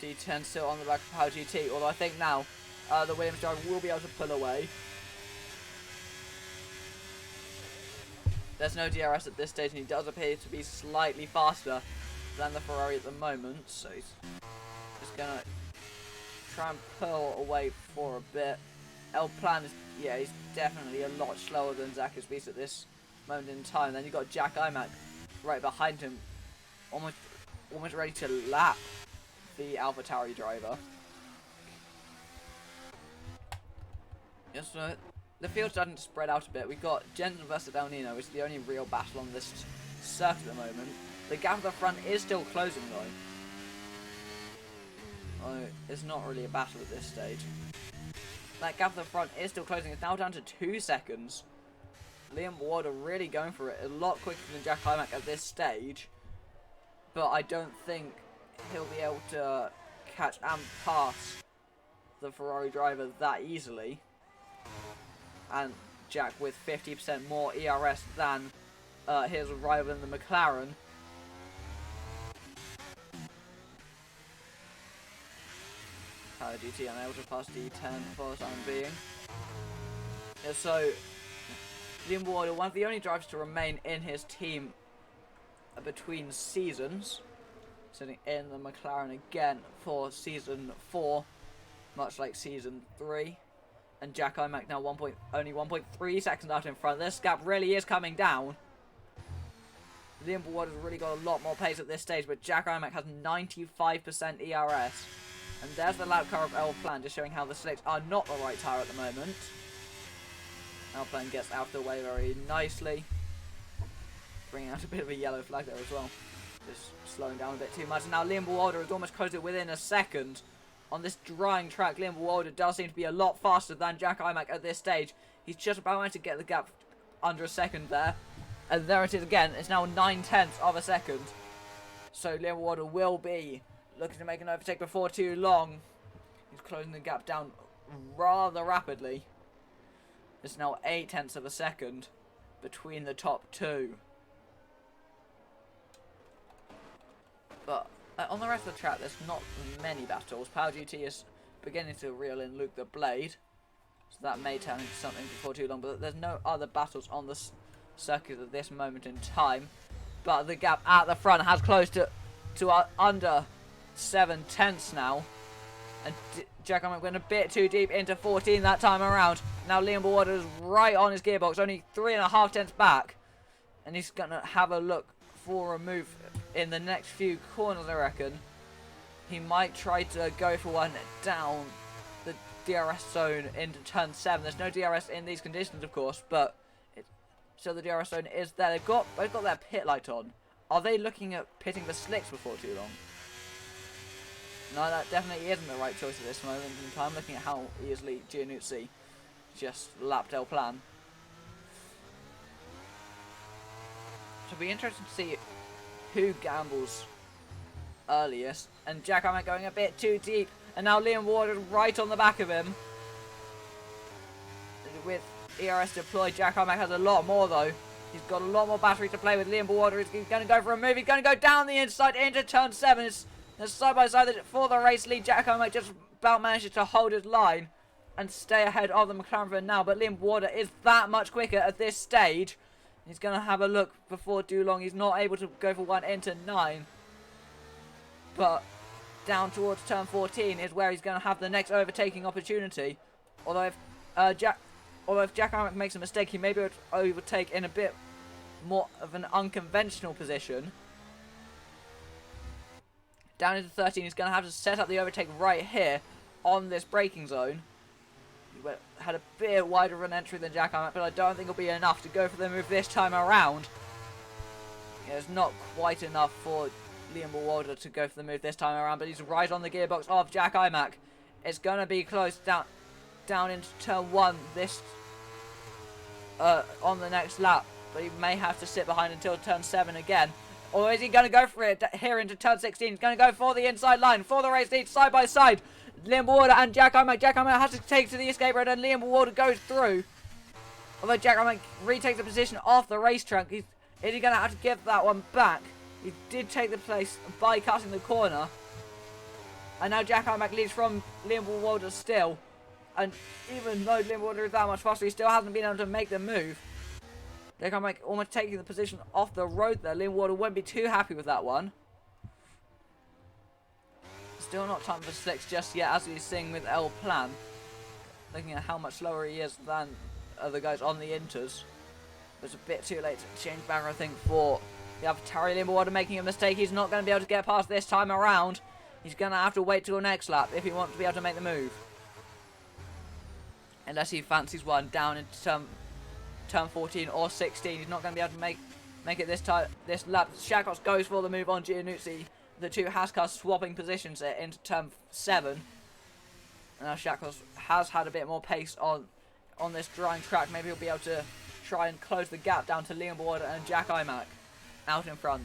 idiot. D10 still on the back of Power GT, although I think now the Williams driver will be able to pull away. There's no DRS at this stage, and he does appear to be slightly faster than the Ferrari at the moment, so he's just going to try and pull away for a bit. El Plan is, yeah, he's definitely a lot slower than Zach's Beast at this moment in time. Then you've got Jack Imac right behind him, almost ready to lap the AlphaTauri driver. Yes, so the field's starting to spread out a bit. We've got Jensen versus El Nino, which is the only real battle on this circuit at the moment. The gap at the front is still closing though. Oh, it's not really a battle at this stage. That gap at the front is still closing. It's now down to 2 seconds. Liam Ward are really going for it a lot quicker than Jack Imac at this stage. But I don't think he'll be able to catch and pass the Ferrari driver that easily. And Jack with 50% more ERS than his rival in the McLaren. Power GT unable to pass D10 for the time being. Yeah, so Liam Ward, one of the only drivers to remain in his team between seasons, sitting in the McLaren again for season 4, much like season 3. And Jack Imac now only 1.3 seconds out in front. This gap really is coming down. Liam Ward has really got a lot more pace at this stage, but Jack Imac has 95% ERS. And there's the lap car of El Plan, just showing how the slicks are not the right tyre at the moment. El Plan gets out of the way very nicely, bringing out a bit of a yellow flag there as well. Just slowing down a bit too much. And now Liam Walder has almost closed it within a second. On this drying track, Liam Walder does seem to be a lot faster than Jack Imac at this stage. He's just about to get the gap under a second there. And there it is again. It's now 9/10 of a second. So Liam Walder will be looking to make an overtake before too long. He's closing the gap down rather rapidly. It's now 0.8 of a second between the top two. But on the rest of the track, there's not many battles. Power GT is beginning to reel in Luke the Blade, so that may turn into something before too long. But there's no other battles on the circuit at this moment in time. But the gap at the front has closed to under 7/10 now. And Jack Armack went a bit too deep into 14 that time around. Now Liam Ballwater is right on his gearbox, only 3.5 tenths back. And he's going to have a look for a move in the next few corners, I reckon. He might try to go for one down the DRS zone into turn 7. There's no DRS in these conditions, of course, but so the DRS zone is there. They've got their pit light on. Are they looking at pitting the slicks before too long? No, that definitely isn't the right choice at this moment in time, looking at how easily Giannuzzi just lapped El Plan. So it'll be interesting to see who gambles earliest. And Jack Armack going a bit too deep. And now Liam Ward is right on the back of him. With ERS deployed, Jack Armack has a lot more though. He's got a lot more battery to play with. Liam Ballwater is going to go for a move. He's going to go down the inside into turn 7. It's side by side for the race lead. Jack Armack just about manages to hold his line and stay ahead of the McLaren for now. But Liam Ballwater is that much quicker at this stage. He's going to have a look before too long. He's not able to go for one into 9. But down towards turn 14 is where he's going to have the next overtaking opportunity. Although if Jack Armack makes a mistake, he may be able to overtake in a bit more of an unconventional position. Down into 13, he's going to have to set up the overtake right here on this braking zone. He had a bit wider of an entry than Jack Armack, but I don't think it'll be enough to go for the move this time around. Yeah, it's not quite enough for Liam Ballwater to go for the move this time around, but he's right on the gearbox of Jack Armack. It's going to be close down into turn 1 this on the next lap, but he may have to sit behind until turn 7 again. Or is he going to go for it here into turn 16? He's going to go for the inside line, for the race lead, side by side. Liam Ballwater and Jack Armack. Jack Armack has to take to the escape road, and Liam Ballwater goes through. Although Jack Armack retakes the position off the racetrack, is he going to have to give that one back? He did take the place by cutting the corner. And now Jack Armack leads from Liam Ballwater still. And even though Liam Ballwater is that much faster, he still hasn't been able to make the move. Jack Armack almost taking the position off the road there. Liam Ballwater won't be too happy with that one. Still not time for slicks just yet, as he's seeing with El Plan. Looking at how much slower he is than other guys on the inters. It's a bit too late to change back, I think, for the AlphaTauri. Liam Ballwater making a mistake. He's not going to be able to get past this time around. He's going to have to wait till next lap if he wants to be able to make the move. Unless he fancies one down into turn 14 or 16. He's not going to be able to make it this lap. Shakos goes for the move on Giannuzzi. The two Hascars swapping positions there into turn 7. And now Shakos has had a bit more pace on this drying track. Maybe he'll be able to try and close the gap down to Liam Ballwater and Jack Armack out in front.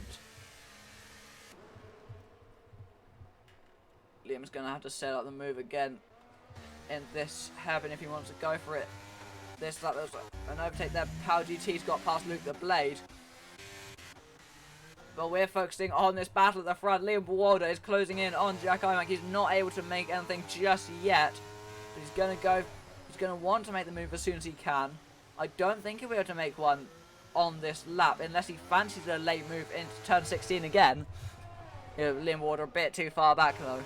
Liam's going to have to set up the move again in this hairpin if he wants to go for it. This lap, there's an overtake there. Power GT's got past Luke the Blade. But we're focusing on this battle at the front. Liam Ballwater is closing in on Jack Armack. He's not able to make anything just yet. But he's going to go. He's going to want to make the move as soon as he can. I don't think he'll be able to make one on this lap unless he fancies a late move into turn 16 again. You know, Liam Ballwater a bit too far back though.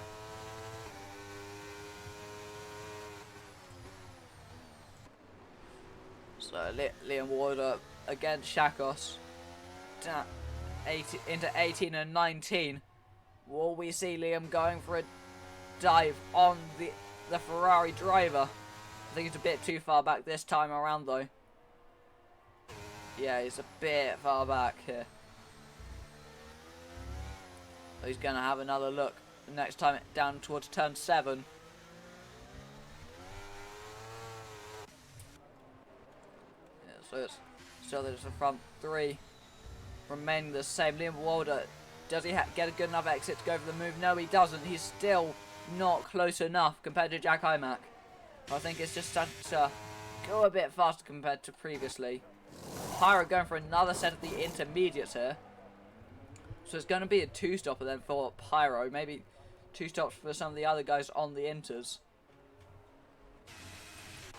So Liam Ballwater against Shakos. Into 18 and 19. Will we see Liam going for a dive on the Ferrari driver? I think he's a bit too far back this time around though. Yeah, he's a bit far back here. So he's going to have another look the next time down towards turn 7. Yeah, so there's the front 3 remaining the same. Liam Ballwater, does he get a good enough exit to go for the move? No, he doesn't. He's still not close enough compared to Jack Armack. I think it's just starting to go a bit faster compared to previously. Pyro going for another set of the intermediates here. So it's going to be a two-stopper then for Pyro. Maybe two stops for some of the other guys on the Inters.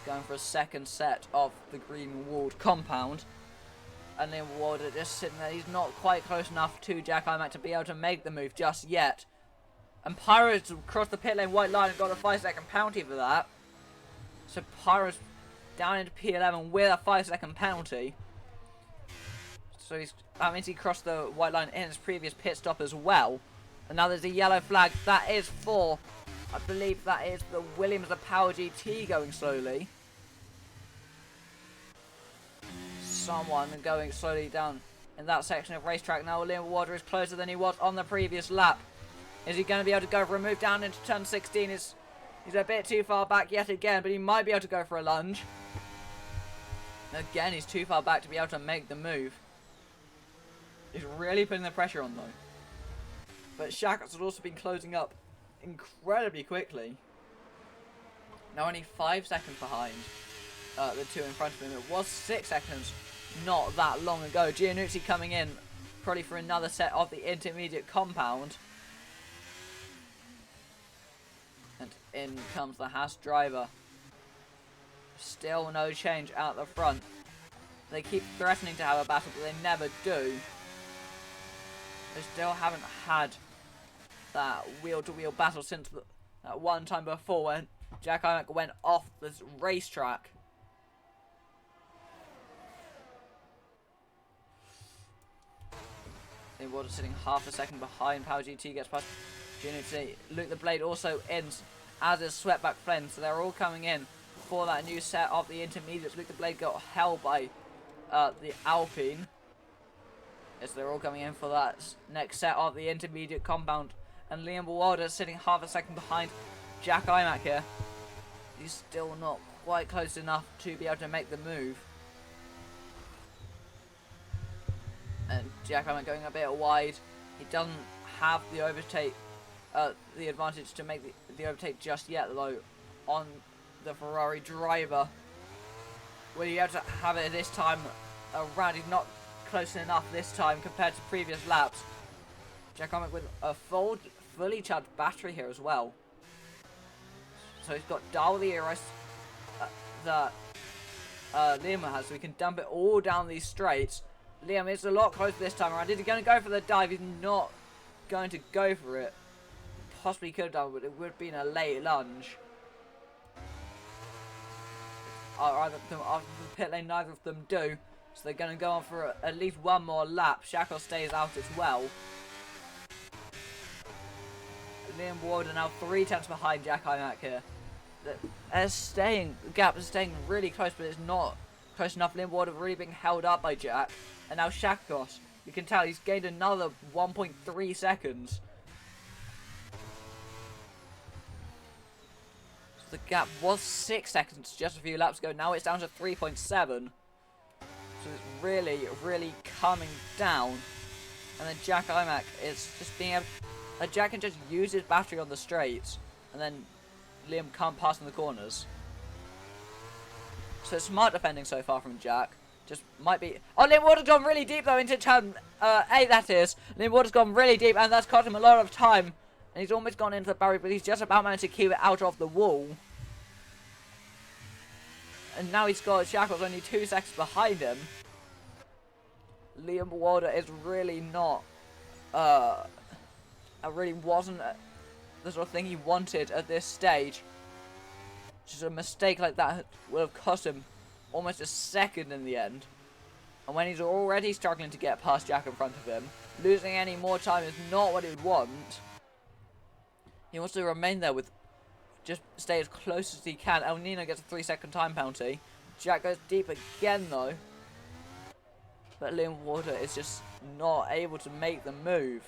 Going for a second set of the green walled compound. And then Warder just sitting there. He's not quite close enough to Jack Imac to be able to make the move just yet. And Pyro's crossed the pit lane white line and got a 5-second penalty for that. So Pyro's down into P11 with a 5-second penalty. So that means he crossed the white line in his previous pit stop as well. And now there's a yellow flag. That is for, I believe that is the Williams, the Power GT going slowly. Someone going slowly down in that section of racetrack. Now Liam Warder is closer than he was on the previous lap. Is he going to be able to go for a move down into turn 16? He's a bit too far back yet again, but he might be able to go for a lunge. Again, he's too far back to be able to make the move. He's really putting the pressure on though. But Shackles has also been closing up incredibly quickly. Now only 5 seconds behind the two in front of him. It was 6 seconds not that long ago. Giannuzzi coming in probably for another set of the intermediate compound. And in comes the Haas driver. Still no change out the front. They keep threatening to have a battle, but they never do. They still haven't had that wheel-to-wheel battle since that one time before when Jack Imac went off this racetrack. They were sitting half a second behind. Power GT gets past Giannuzzi. Luke the Blade also ends as is Sweatback Flame, so they're all coming in for that new set of the intermediates. Luke the Blade got held by the Alpine. Yes, they're all coming in for that next set of the intermediate compound. And Liam Wilder sitting half a second behind Jack Imac here. He's still not quite close enough to be able to make the move. And Jack Imac going a bit wide. He doesn't have the overtake, the advantage to make the overtake just yet though on the Ferrari driver. Will he be able to have it this time around? He's not close enough this time compared to previous laps. Jack Imac with a fully charged battery here as well. So he's got double the ERS that Liam has, so he can dump it all down these straights. Liam is a lot closer this time around. Is he going to go for the dive? He's not going to go for it. Possibly could have done, but it would have been a late lunge. Either of them, after the pit lane, neither of them do. So they're going to go on for at least one more lap. Shackle stays out as well. Liam Warden now 3 tenths behind Jack Imac here. The gap is staying really close, but it's not close enough. Liam Warden really being held up by Jack. And now Shakos, you can tell he's gained another 1.3 seconds. So the gap was 6 seconds just a few laps ago. Now it's down to 3.7. So it's really, really coming down. And then Jack Imac is just being able... Jack can just use his battery on the straights. And then Liam can't pass in the corners. So smart defending so far from Jack. Just might be... Oh, Liam Warden's gone really deep though into turn 8 that is. Liam Warden's gone really deep and that's cost him a lot of time. And he's almost gone into the barrier, but he's just about managed to keep it out of the wall. And now he's got Shackles only 2 seconds behind him. Liam Warden is really not... It really wasn't the sort of thing he wanted at this stage. Just a mistake like that would have cost him almost a second in the end. And when he's already struggling to get past Jack in front of him, losing any more time is not what he would want. He wants to remain there with just stay as close as he can. El Nino gets a 3-second time penalty. Jack goes deep again though. But Liam Warder is just not able to make the move.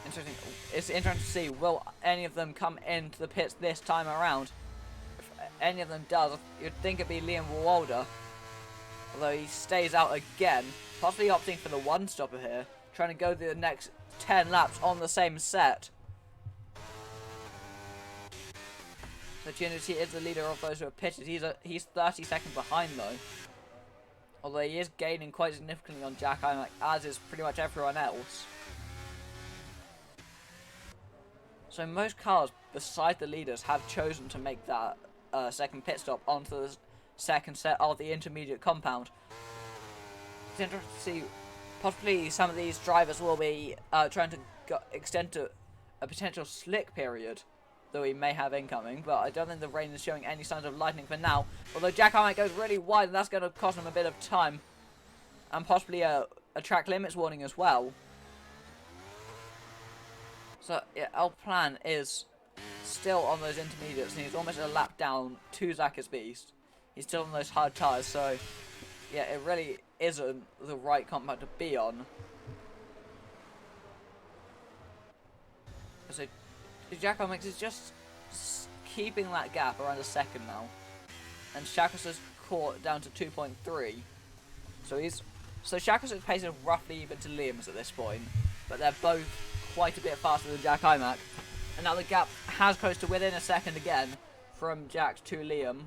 Interesting. It's interesting to see, will any of them come into the pits this time around? If any of them does, you'd think it'd be Liam Walder. Although he stays out again, possibly opting for the one-stopper here, trying to go the next 10 laps on the same set. So Giannuzzi is the leader of those who are pitted. He's 30 seconds behind though. Although he is gaining quite significantly on Jack Imack, as is pretty much everyone else. So most cars, besides the leaders, have chosen to make that second pit stop onto the second set of the intermediate compound. It's interesting to see, possibly some of these drivers will be trying to extend to a potential slick period that we may have incoming, but I don't think the rain is showing any signs of lightning for now. Although Jack Imack goes really wide, and that's going to cost him a bit of time, and possibly a track limits warning as well. So yeah, our plan is still on those intermediates, and he's almost a lap down to Zach's Beast. He's still on those hard tyres, so yeah, it really isn't the right compound to be on. So Jack Imack is just keeping that gap around a second now, and Shakos has caught down to 2.3. So Shakos' pace is roughly even to Liam's at this point, but they're both quite a bit faster than Jack Imack, and now the gap has closed to within a second again from Jack to Liam.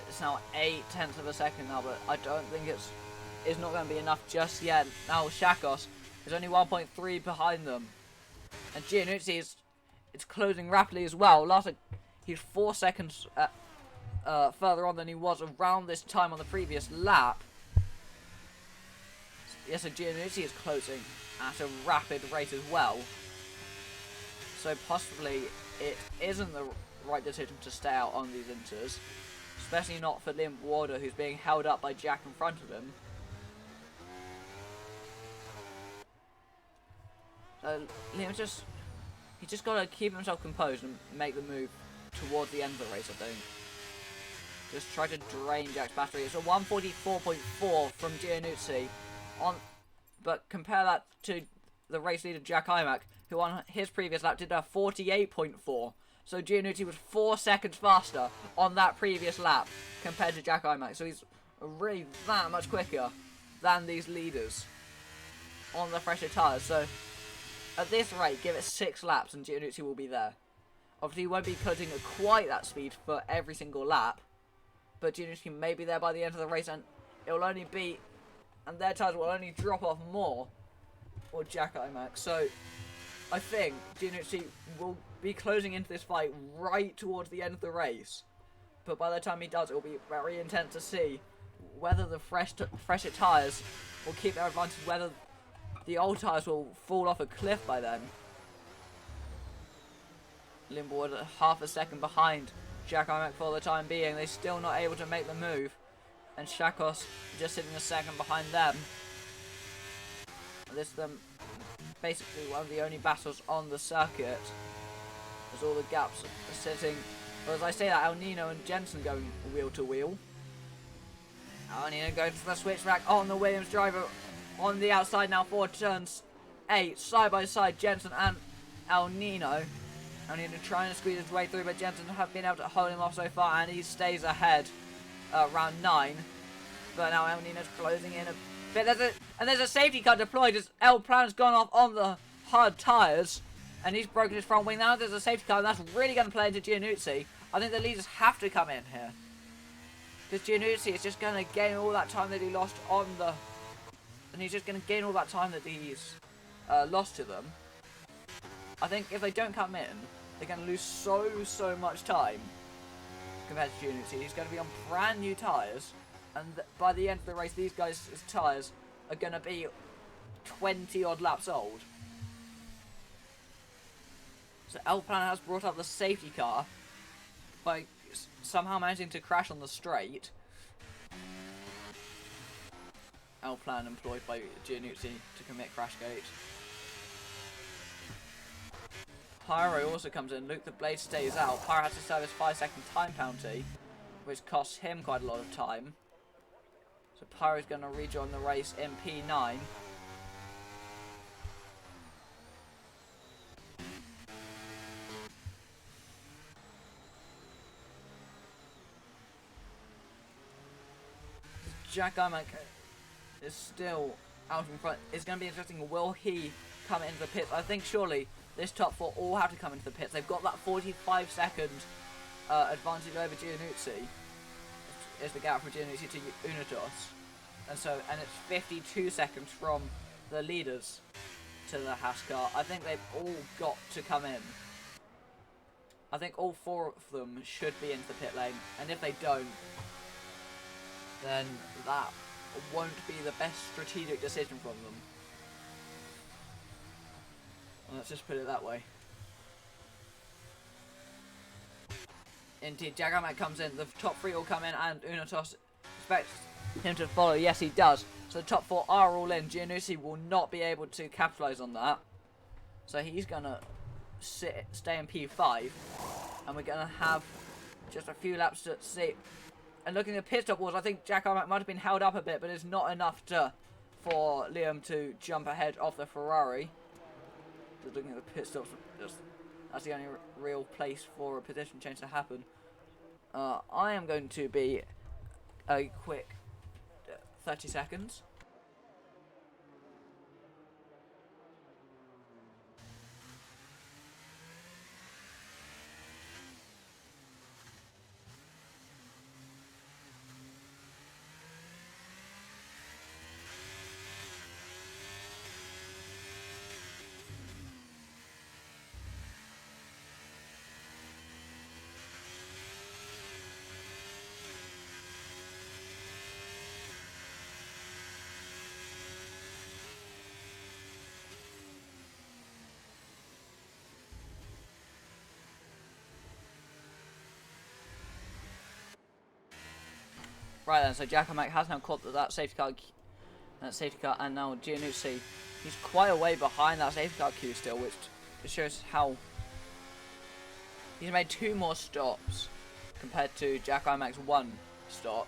It's now 0.8 of a second now, but I don't think it's not going to be enough just yet. Now Shakos is only 1.3 behind them, and Giannuzzi is closing rapidly as well. He's 4 seconds further on than he was around this time on the previous lap. Yes, so Giannuzzi is closing at a rapid rate as well. So possibly it isn't the right decision to stay out on these inters, especially not for Liam Warder, who's being held up by Jack in front of him. So Liam's just got to keep himself composed and make the move towards the end of the race, I think. Just try to drain Jack's battery. It's a 144.4 from Giannuzzi, but compare that to the race leader Jack Imack, who on his previous lap did a 48.4. So Giannuzzi was 4 seconds faster on that previous lap compared to Jack Imack. So he's really that much quicker than these leaders on the fresher tyres. So at this rate, give it 6 laps and Giannuzzi will be there. Obviously, he won't be cutting at quite that speed for every single lap, but Giannuzzi may be there by the end of the race, and it will only be, and their tyres will only drop off more, or Jack Imack. So I think Giannuzzi will be closing into this fight right towards the end of the race, but by the time he does, it will be very intense to see whether the fresher tyres will keep their advantage, whether the old tyres will fall off a cliff by then. Limbourg half a second behind Jack Imack for the time being. They're still not able to make the move, and Shakos just sitting a second behind them. This is basically one of the only battles on the circuit, as all the gaps are sitting. Or as I say that, El Nino and Jensen going wheel to wheel. El Nino goes for the switchback on the Williams driver on the outside now for turns 8, side by side, Jensen and El Nino. El Nino trying to squeeze his way through, but Jensen have been able to hold him off so far, and he stays ahead round 9. But now El Nino's closing in a bit. There's a safety car deployed as El Plan's gone off on the hard tyres, and he's broken his front wing. Now there's a safety car, and that's really going to play into Giannuzzi. I think the leaders have to come in here, because Giannuzzi is just going to gain all that time that he lost on the... And he's just going to gain all that time that he's lost to them. I think if they don't come in, they're going to lose so much time compared to Giannuzzi. He's going to be on brand new tyres, and by the end of the race, these guys' tyres are going to be 20 odd laps old. So El Plan has brought up the safety car by somehow managing to crash on the straight. El Plan employed by Giannuzzi to commit Crashgate. Pyro also comes in. Luke the Blade stays out. Pyro has to serve his 5-second time penalty, which costs him quite a lot of time. So Pyro's going to rejoin the race in P9. Jack Imack is still out in front. It's going to be interesting. Will he come into the pits? I think surely this top 4 all have to come into the pits. They've got that 45-second advantage over Giannuzzi. Is the gap from Giannuzzi to Unitos. And it's 52 seconds from the leaders to the Haas car. I think they've all got to come in. I think all 4 of them should be into the pit lane, and if they don't, then that won't be the best strategic decision from them. Let's just put it that way. Indeed, Jagamak comes in, the top 3 will come in, and Unitos expects him to follow. Yes, he does. So the top 4 are all in. Giannuzzi will not be able to capitalise on that. So he's going to stay in P5. And we're going to have just a few laps to see. And looking at pit stop wars, I think Jack Armack might have been held up a bit, but it's not enough for Liam to jump ahead of the Ferrari. Just looking at the pit stops, that's the only real place for a position change to happen. I am going to be a quick 30 seconds. Right then, so Giacomac has now caught that safety car, and now Giannuzzi, he's quite a way behind that safety car queue still, which shows how he's made 2 more stops compared to Giacomac's 1 stop.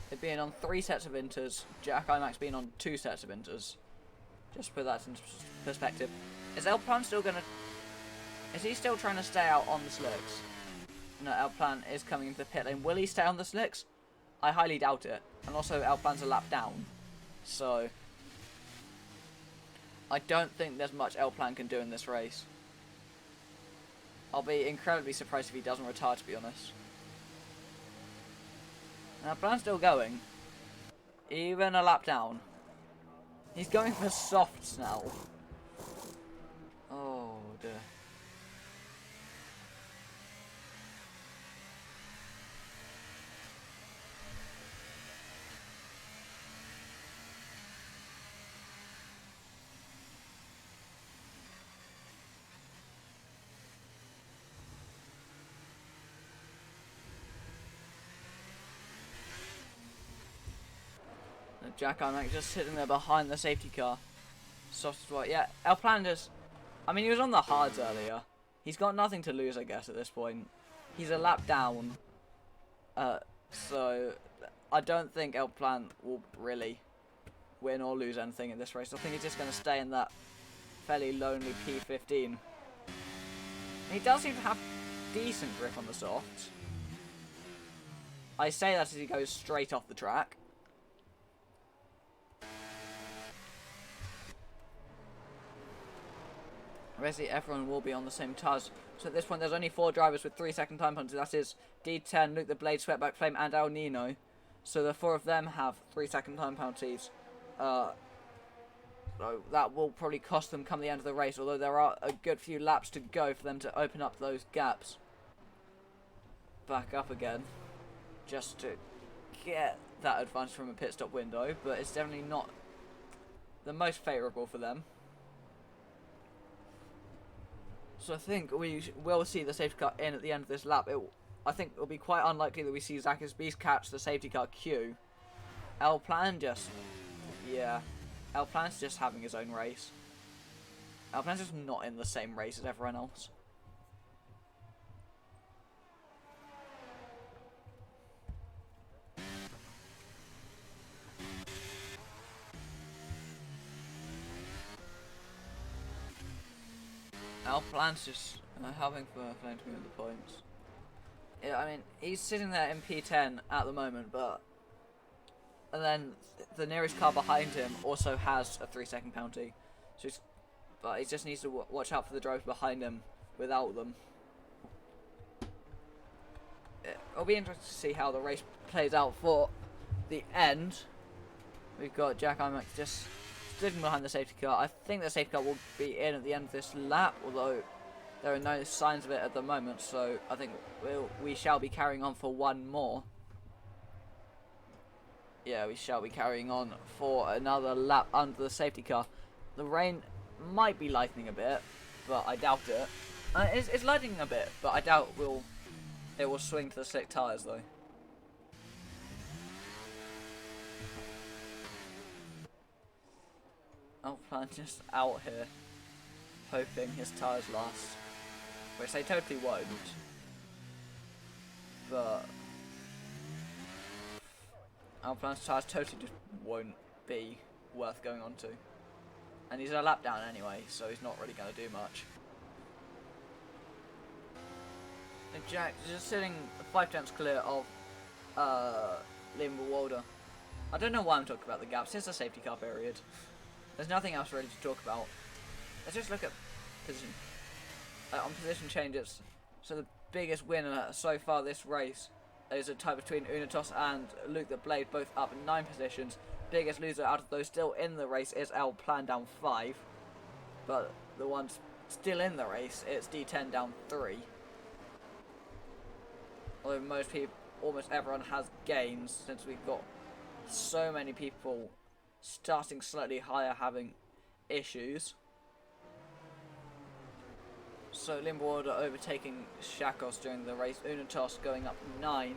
It being on 3 sets of inters, Giacomac's been on 2 sets of inters. Just to put that into perspective. Is Elplan still gonna? Is he still trying to stay out on the slicks? No, Elplan is coming into the pit lane. Will he stay on the slicks? I highly doubt it. And also, Elplan's a lap down. So, I don't think there's much Elplan can do in this race. I'll be incredibly surprised if he doesn't retire, to be honest. Now, Elplan's still going. Even a lap down. He's going for softs now. Oh, dear. Jack Armack just sitting there behind the safety car. Soft as well. Yeah, Elplan just... I mean, he was on the hards earlier. He's got nothing to lose, I guess, at this point. He's a lap down. So, I don't think Elplan will really win or lose anything in this race. I think he's just going to stay in that fairly lonely P15. He does seem to have decent grip on the softs. I say that as he goes straight off the track. Basically, everyone will be on the same TAS. So at this point, there's only 4 drivers with 3-second time penalties. That is D10, Luke the Blade, Sweatback Flame, and El Nino. So the 4 of them have 3-second time penalties. So that will probably cost them come the end of the race, although there are a good few laps to go for them to open up those gaps. Back up again. Just to get that advantage from a pit stop window, but it's definitely not the most favourable for them. So I think we will see the safety car in at the end of this lap. I think it will be quite unlikely that we see Zachis Beast catch the safety car queue. Elplan just... yeah. Elplan's just having his own race. Elplan's just not in the same race as everyone else. Elplan's just having fun playing to win the points. Yeah, I mean, he's sitting there in P10 at the moment, but And then the nearest car behind him also has a 3-second penalty. So but he just needs to watch out for the drivers behind him without them. It'll be interesting to see how the race plays out for the end. We've got Jack Imack just sitting behind the safety car. I think the safety car will be in at the end of this lap, although there are no signs of it at the moment, so I think we shall be carrying on for one more. Yeah, we shall be carrying on for another lap under the safety car. The rain might be lightening a bit, but I doubt it. It's lightening a bit, but I doubt it will swing to the slick tyres though. Alpine just out here, hoping his tyres last, which they totally won't. But Alpine's tyres totally just won't be worth going on to. And he's a lap down anyway, so he's not really going to do much. And Jack is just sitting 5 tenths clear of Liam Walder. I don't know why I'm talking about the gap since the safety car period. There's nothing else really to talk about. Let's just look at position. On position changes. So the biggest winner so far this race is a tie between Unitos and Luke the Blade, both up in 9 positions. Biggest loser out of those still in the race is El Plan down 5. But the ones still in the race, it's D10 down 3. Although most people, almost everyone has gains since we've got so many people starting slightly higher having issues. So Limborder overtaking Shakos during the race. Unitos going up 9.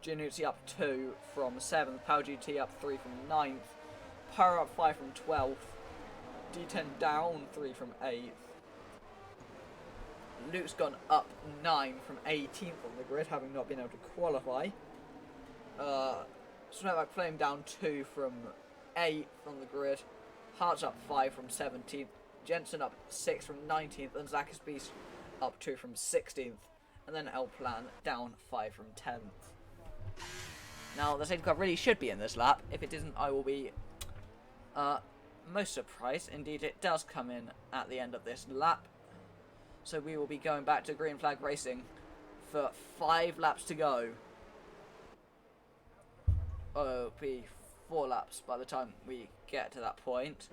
Januzzi up 2 from 7th. Pau GT up 3 from 9th. Pyro up 5 from 12th. D10 down 3 from 8th. Luke's gone up 9 from 18th on the grid, having not been able to qualify. Sweatback Flame down 2 from 8th on the grid. Hart's up 5 from 17th. Jensen up 6 from 19th. And Zackus Beast up 2 from 16th. And then El Plan down 5 from 10th. Now, the safety car really should be in this lap. If it isn't, I will be most surprised. Indeed, it does come in at the end of this lap. So we will be going back to green flag racing for 5 laps to go. It'll be 4 laps by the time we get to that point.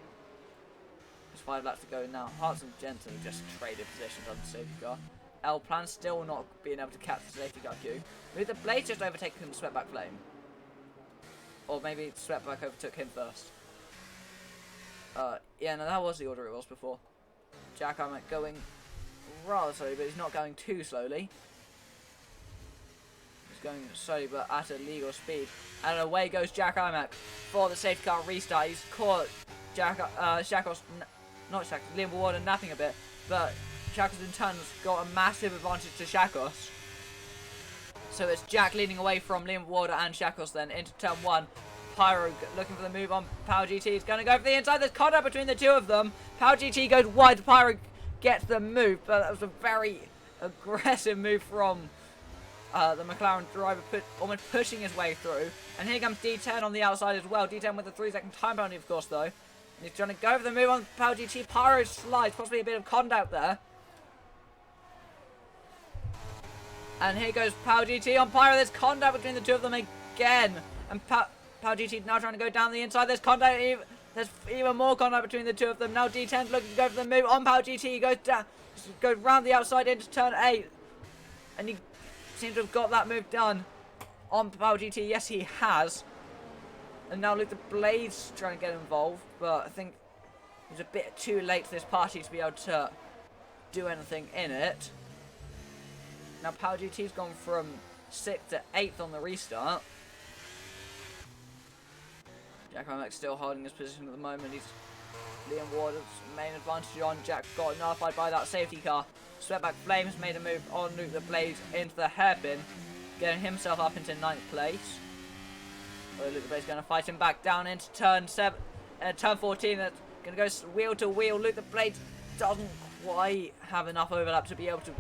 There's 5 laps to go now. Hearts and Jensen just traded positions on the safety car. El Plan still not being able to catch the safety car queue. Maybe the Blade just overtaken Sweatback Flame. Or maybe Sweatback overtook him first. Yeah, no, that was the order it was before. Jack Imack going rather slowly, but he's not going too slowly. He's going slowly, but at a legal speed. And away goes Jack Imack for the safety car restart. He's caught Shakos, not Shakos, Liam Warden napping a bit, but Shakos in turn has got a massive advantage to Shakos. So it's Jack leading away from Liam Warder and Shakos then into turn 1. Pyro looking for the move on Power GT. He's going to go for the inside. There's contact between the two of them. Power GT goes wide. Pyro gets the move, but that was a very aggressive move from the McLaren driver, almost pushing his way through. And here comes D10 on the outside as well. D10 with a 3-second time penalty, of course, though. And he's trying to go for the move on Power GT. Pyro slides, possibly a bit of contact there. And here goes Power GT on Pyro. There's contact between the two of them again. And Power GT now trying to go down the inside. There's contact. There's even more contact between the two of them. Now D10's looking to go for the move on Power GT. He goes down, goes round the outside into turn 8. And he seems to have got that move done on Power GT. Yes, he has. And now look, the Blade's trying to get involved. But I think he's a bit too late for this party to be able to do anything in it. Now Power GT's gone from 6th to 8th on the restart. Jack Imack's still holding his position at the moment. He's Liam Ward's main advantage on. Jack got nullified by that safety car. Sweatback Flames made a move on Luke the Blade into the hairpin, getting himself up into 9th place. Luke the Blade's going to fight him back down into turn 14. That's going to go wheel to wheel. Luke the Blade doesn't quite have enough overlap to be able to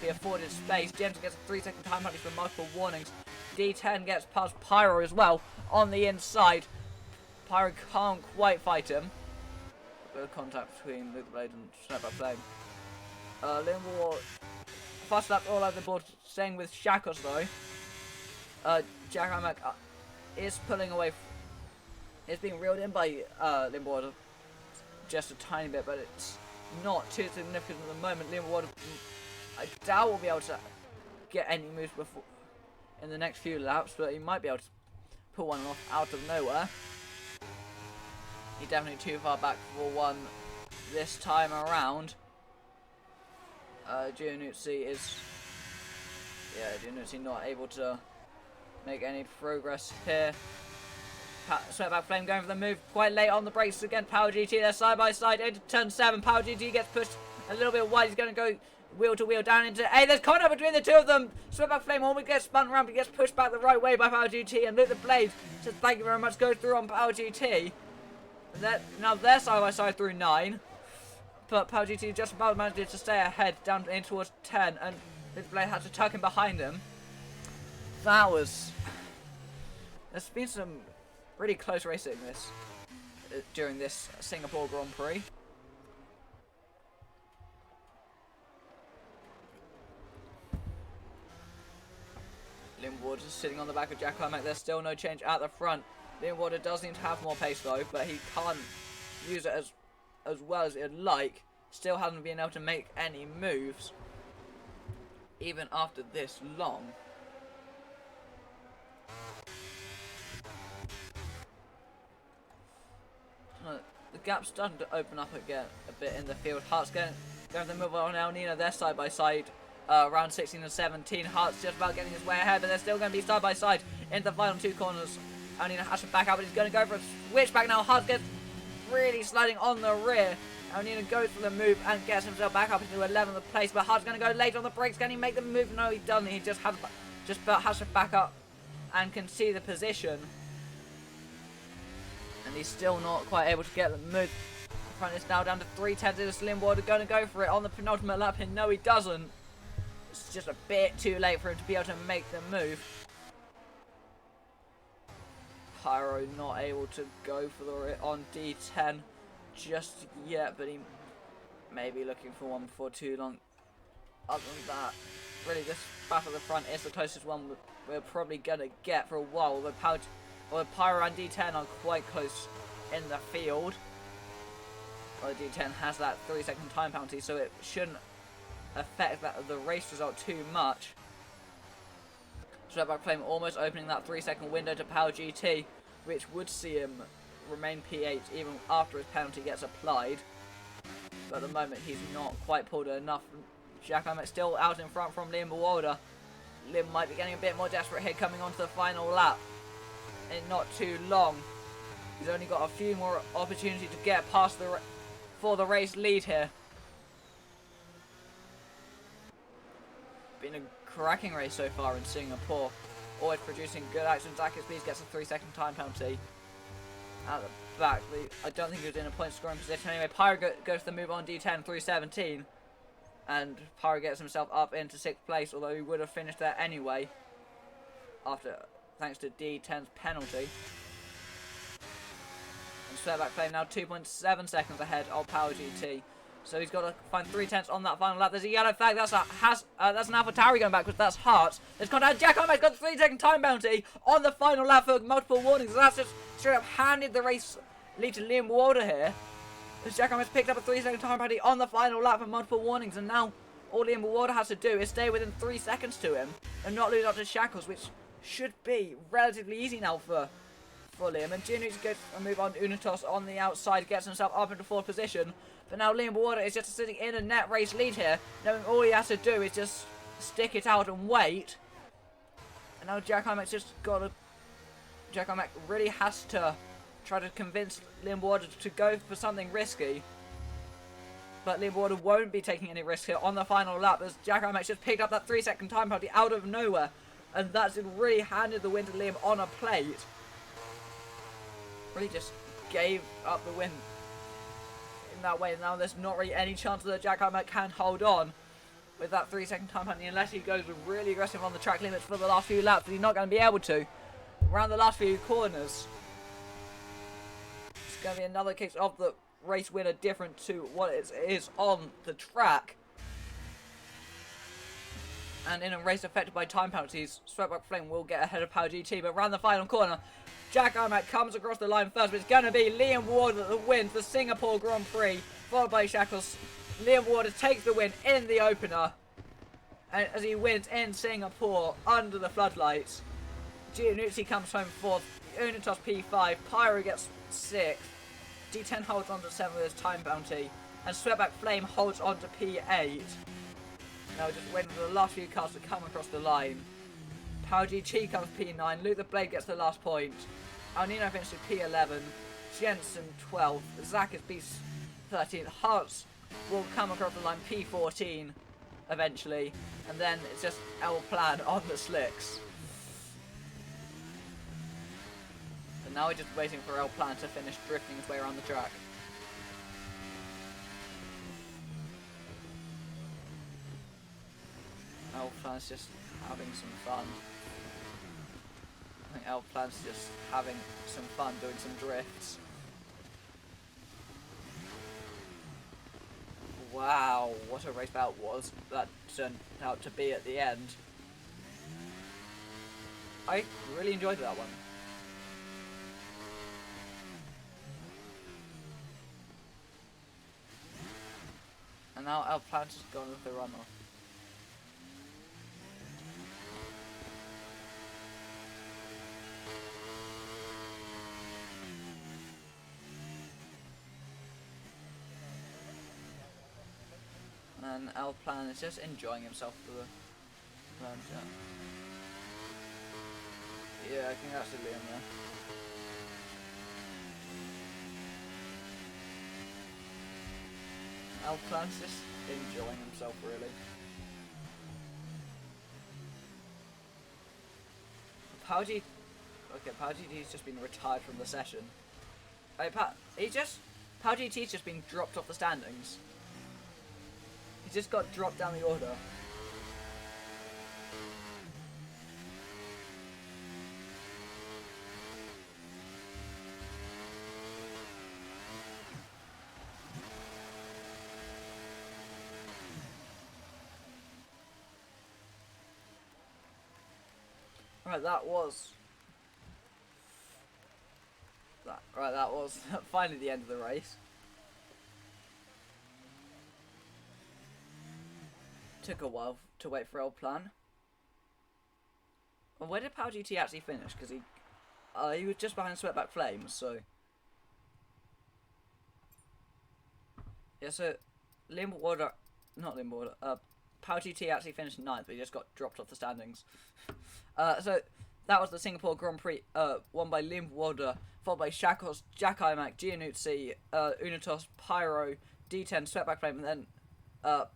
be afforded space. James gets a 3-second time penalty for multiple warnings. D10 gets past Pyro as well on the inside. Pyro can't quite fight him. A bit of contact between Luke Blade and Snapback Flame. Limbo fast lap all over the board, staying with Shakos though. Jack Imac is pulling away. It's being reeled in by Limbo just a tiny bit, but it's not too significant at the moment. Limbo, I doubt will be able to get any moves before in the next few laps, but he might be able to pull one off out of nowhere. He's definitely too far back for one this time around. Giannuzzi is... Yeah, Giannuzzi not able to make any progress here. Sweatback Flame going for the move quite late on the brakes again. Power GT, they're side by side into turn 7. Power GT gets pushed a little bit wide. He's going to go wheel to wheel down into... Hey, there's contact between the two of them. Sweatback Flame almost gets spun around, but gets pushed back the right way by Power GT. And Luke the Blade says thank you very much, goes through on Power GT. Now they're side by side through 9. But Power GT just about managed to stay ahead down in towards 10. And Luke the Blade had to tuck him behind him. That was... There's been some really close racing during this Singapore Grand Prix. Limwater sitting on the back of Jack Carmack. There's still no change at the front. Limwater does seem to have more pace though, but he can't use it as well as he'd like. Still hasn't been able to make any moves, even after this long. The gap's starting to open up again a bit in the field. Hart's going to move on El Nino. They're side by side around 16 and 17. Hart's just about getting his way ahead, but they're still going to be side by side in the final two corners. El Nino has to back out, but he's going to go for a switchback now. Hart gets really sliding on the rear. El Nino goes for the move and gets himself back up into 11th place, but Hart's going to go late on the brakes. Can he make the move? No, he doesn't. He just has to back up and can see the position. And he's still not quite able to get the move. The front is now down to 3/10. Is Limwater going to go for it on the penultimate lap? And no, he doesn't. It's just a bit too late for him to be able to make the move. Pyro not able to go for the on D10 just yet, but he may be looking for one before too long. Other than that, really this battle at the front is the closest one we're probably going to get for a while. Although Pyro and D10 are quite close in the field. Well, D10 has that 3-second time penalty, so it shouldn't affect the race result too much. Sweatback Flame almost opening that 3-second window to Power GT, which would see him remain P8 even after his penalty gets applied. But at the moment, he's not quite pulled enough. Jack Imac still out in front from Liam Bewalder. Liam might be getting a bit more desperate here coming onto the final lap. In not too long. He's only got a few more opportunities to get past for the race lead here. Been a cracking race so far in Singapore. Always producing good action. Zach Speed gets a 3-second time penalty. At the back, I don't think he was in a point scoring position anyway. Pyro goes to the move on D10 through 17. And Pyro gets himself up into 6th place, although he would have finished there anyway. Thanks to D10's penalty. And Sweatback Flame now 2.7 seconds ahead of Power GT. So he's got to find 3/10 on that final lap. There's a yellow flag. That's an AlphaTauri going backwards. That's Hart. There's contact. Jack Imac got the 3-second time penalty on the final lap for multiple warnings. So that's just straight up handed the race lead to Liam Walder here. As Jack Imac's picked up a 3-second time penalty on the final lap for multiple warnings. And now all Liam Walder has to do is stay within 3 seconds to him and not lose up to Shackles, which should be relatively easy now for Liam. And Giannuzzi gets a move on Unitos on the outside, gets himself up into 4th position. But now Liam Walder is just sitting in a net race lead here, knowing all he has to do is just stick it out and wait. And now Jack Imac's just got to... Jack Imac really has to try to convince Liam Walder to go for something risky. But Liam Walder won't be taking any risk here on the final lap, as Jack Imac just picked up that 3-second time penalty out of nowhere. And that's really handed the win to Liam on a plate. Really just gave up the win. In that way, now there's not really any chance that Jack Imac can hold on. But Liam Walder will be taking any risk here on the final lap, as Jack Imac just picked up that 3-second time penalty out of nowhere. And that's really handed the win to Liam on a plate. Really just gave up the win in that way. Now there's not really any chance that Jack Imac can hold on. with that 3-second time penalty unless he goes really aggressive on the track limits for the last few laps, but he's not going to be able to. Around the last few corners. It's going to be another case of the race winner different to what it is on the track. And in a race affected by time penalties, Sweatback Flame will get ahead of Power GT, but around the final corner, Jack Imac comes across the line first, but it's going to be Liam Ward that wins the Singapore Grand Prix, followed by Shackles. Liam Ward takes the win in the opener, and as he wins in Singapore under the floodlights. Giannuzzi comes home 4th, Unitas P5, Pyro gets 6th, D10 holds on to 7th with his time bounty, and Sweatback Flame holds on to P8. Now we're just waiting for the last few cars to come across the line. Power GT comes P9, Luke the Blade gets the last point, El Nino finishes P11, Jensen 12th, Zach is P13th, Hearts will come across the line P14 eventually, and then it's just El Plan on the slicks. And now we're just waiting for El Plan to finish drifting his way around the track. El Plan's just having some fun. I think El Plan's just having some fun doing some drifts. Wow, what a race that was. That turned out to be at the end. I really enjoyed that one. And now El Plan's just gone with the runoff. And El Plan is just enjoying himself for the round. Yeah, I think that's a Liam there. El Plan's just enjoying himself really. Power GT's just been retired from the session. Power GT's just been dropped off the standings. He just got dropped down the order. Right, that was finally the end of the race. Took a while to wait for El Plan. Well, where did Power GT actually finish? Because he was just behind Sweatback Flames, so yeah. So Power GT actually finished 9th, but he just got dropped off the standings. So that was the Singapore Grand Prix, won by Liam Warder, followed by Shackles, Jack Imac, Giannuzzi, Unitos, Pyro, D10, Sweatback Flame, and then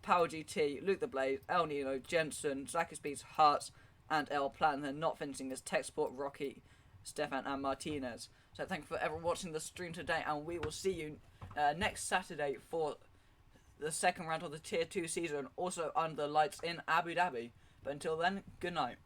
Power GT, Luke the Blade, El Nino, Jensen, Zach Speeds, Hearts, and El Plan. They're not finishing as Tech Sport, Rocky, Stefan, and Martinez. So thank you for everyone watching the stream today, and we will see you next Saturday for the second round of the Tier 2 season, also under lights in Abu Dhabi. But until then, good night.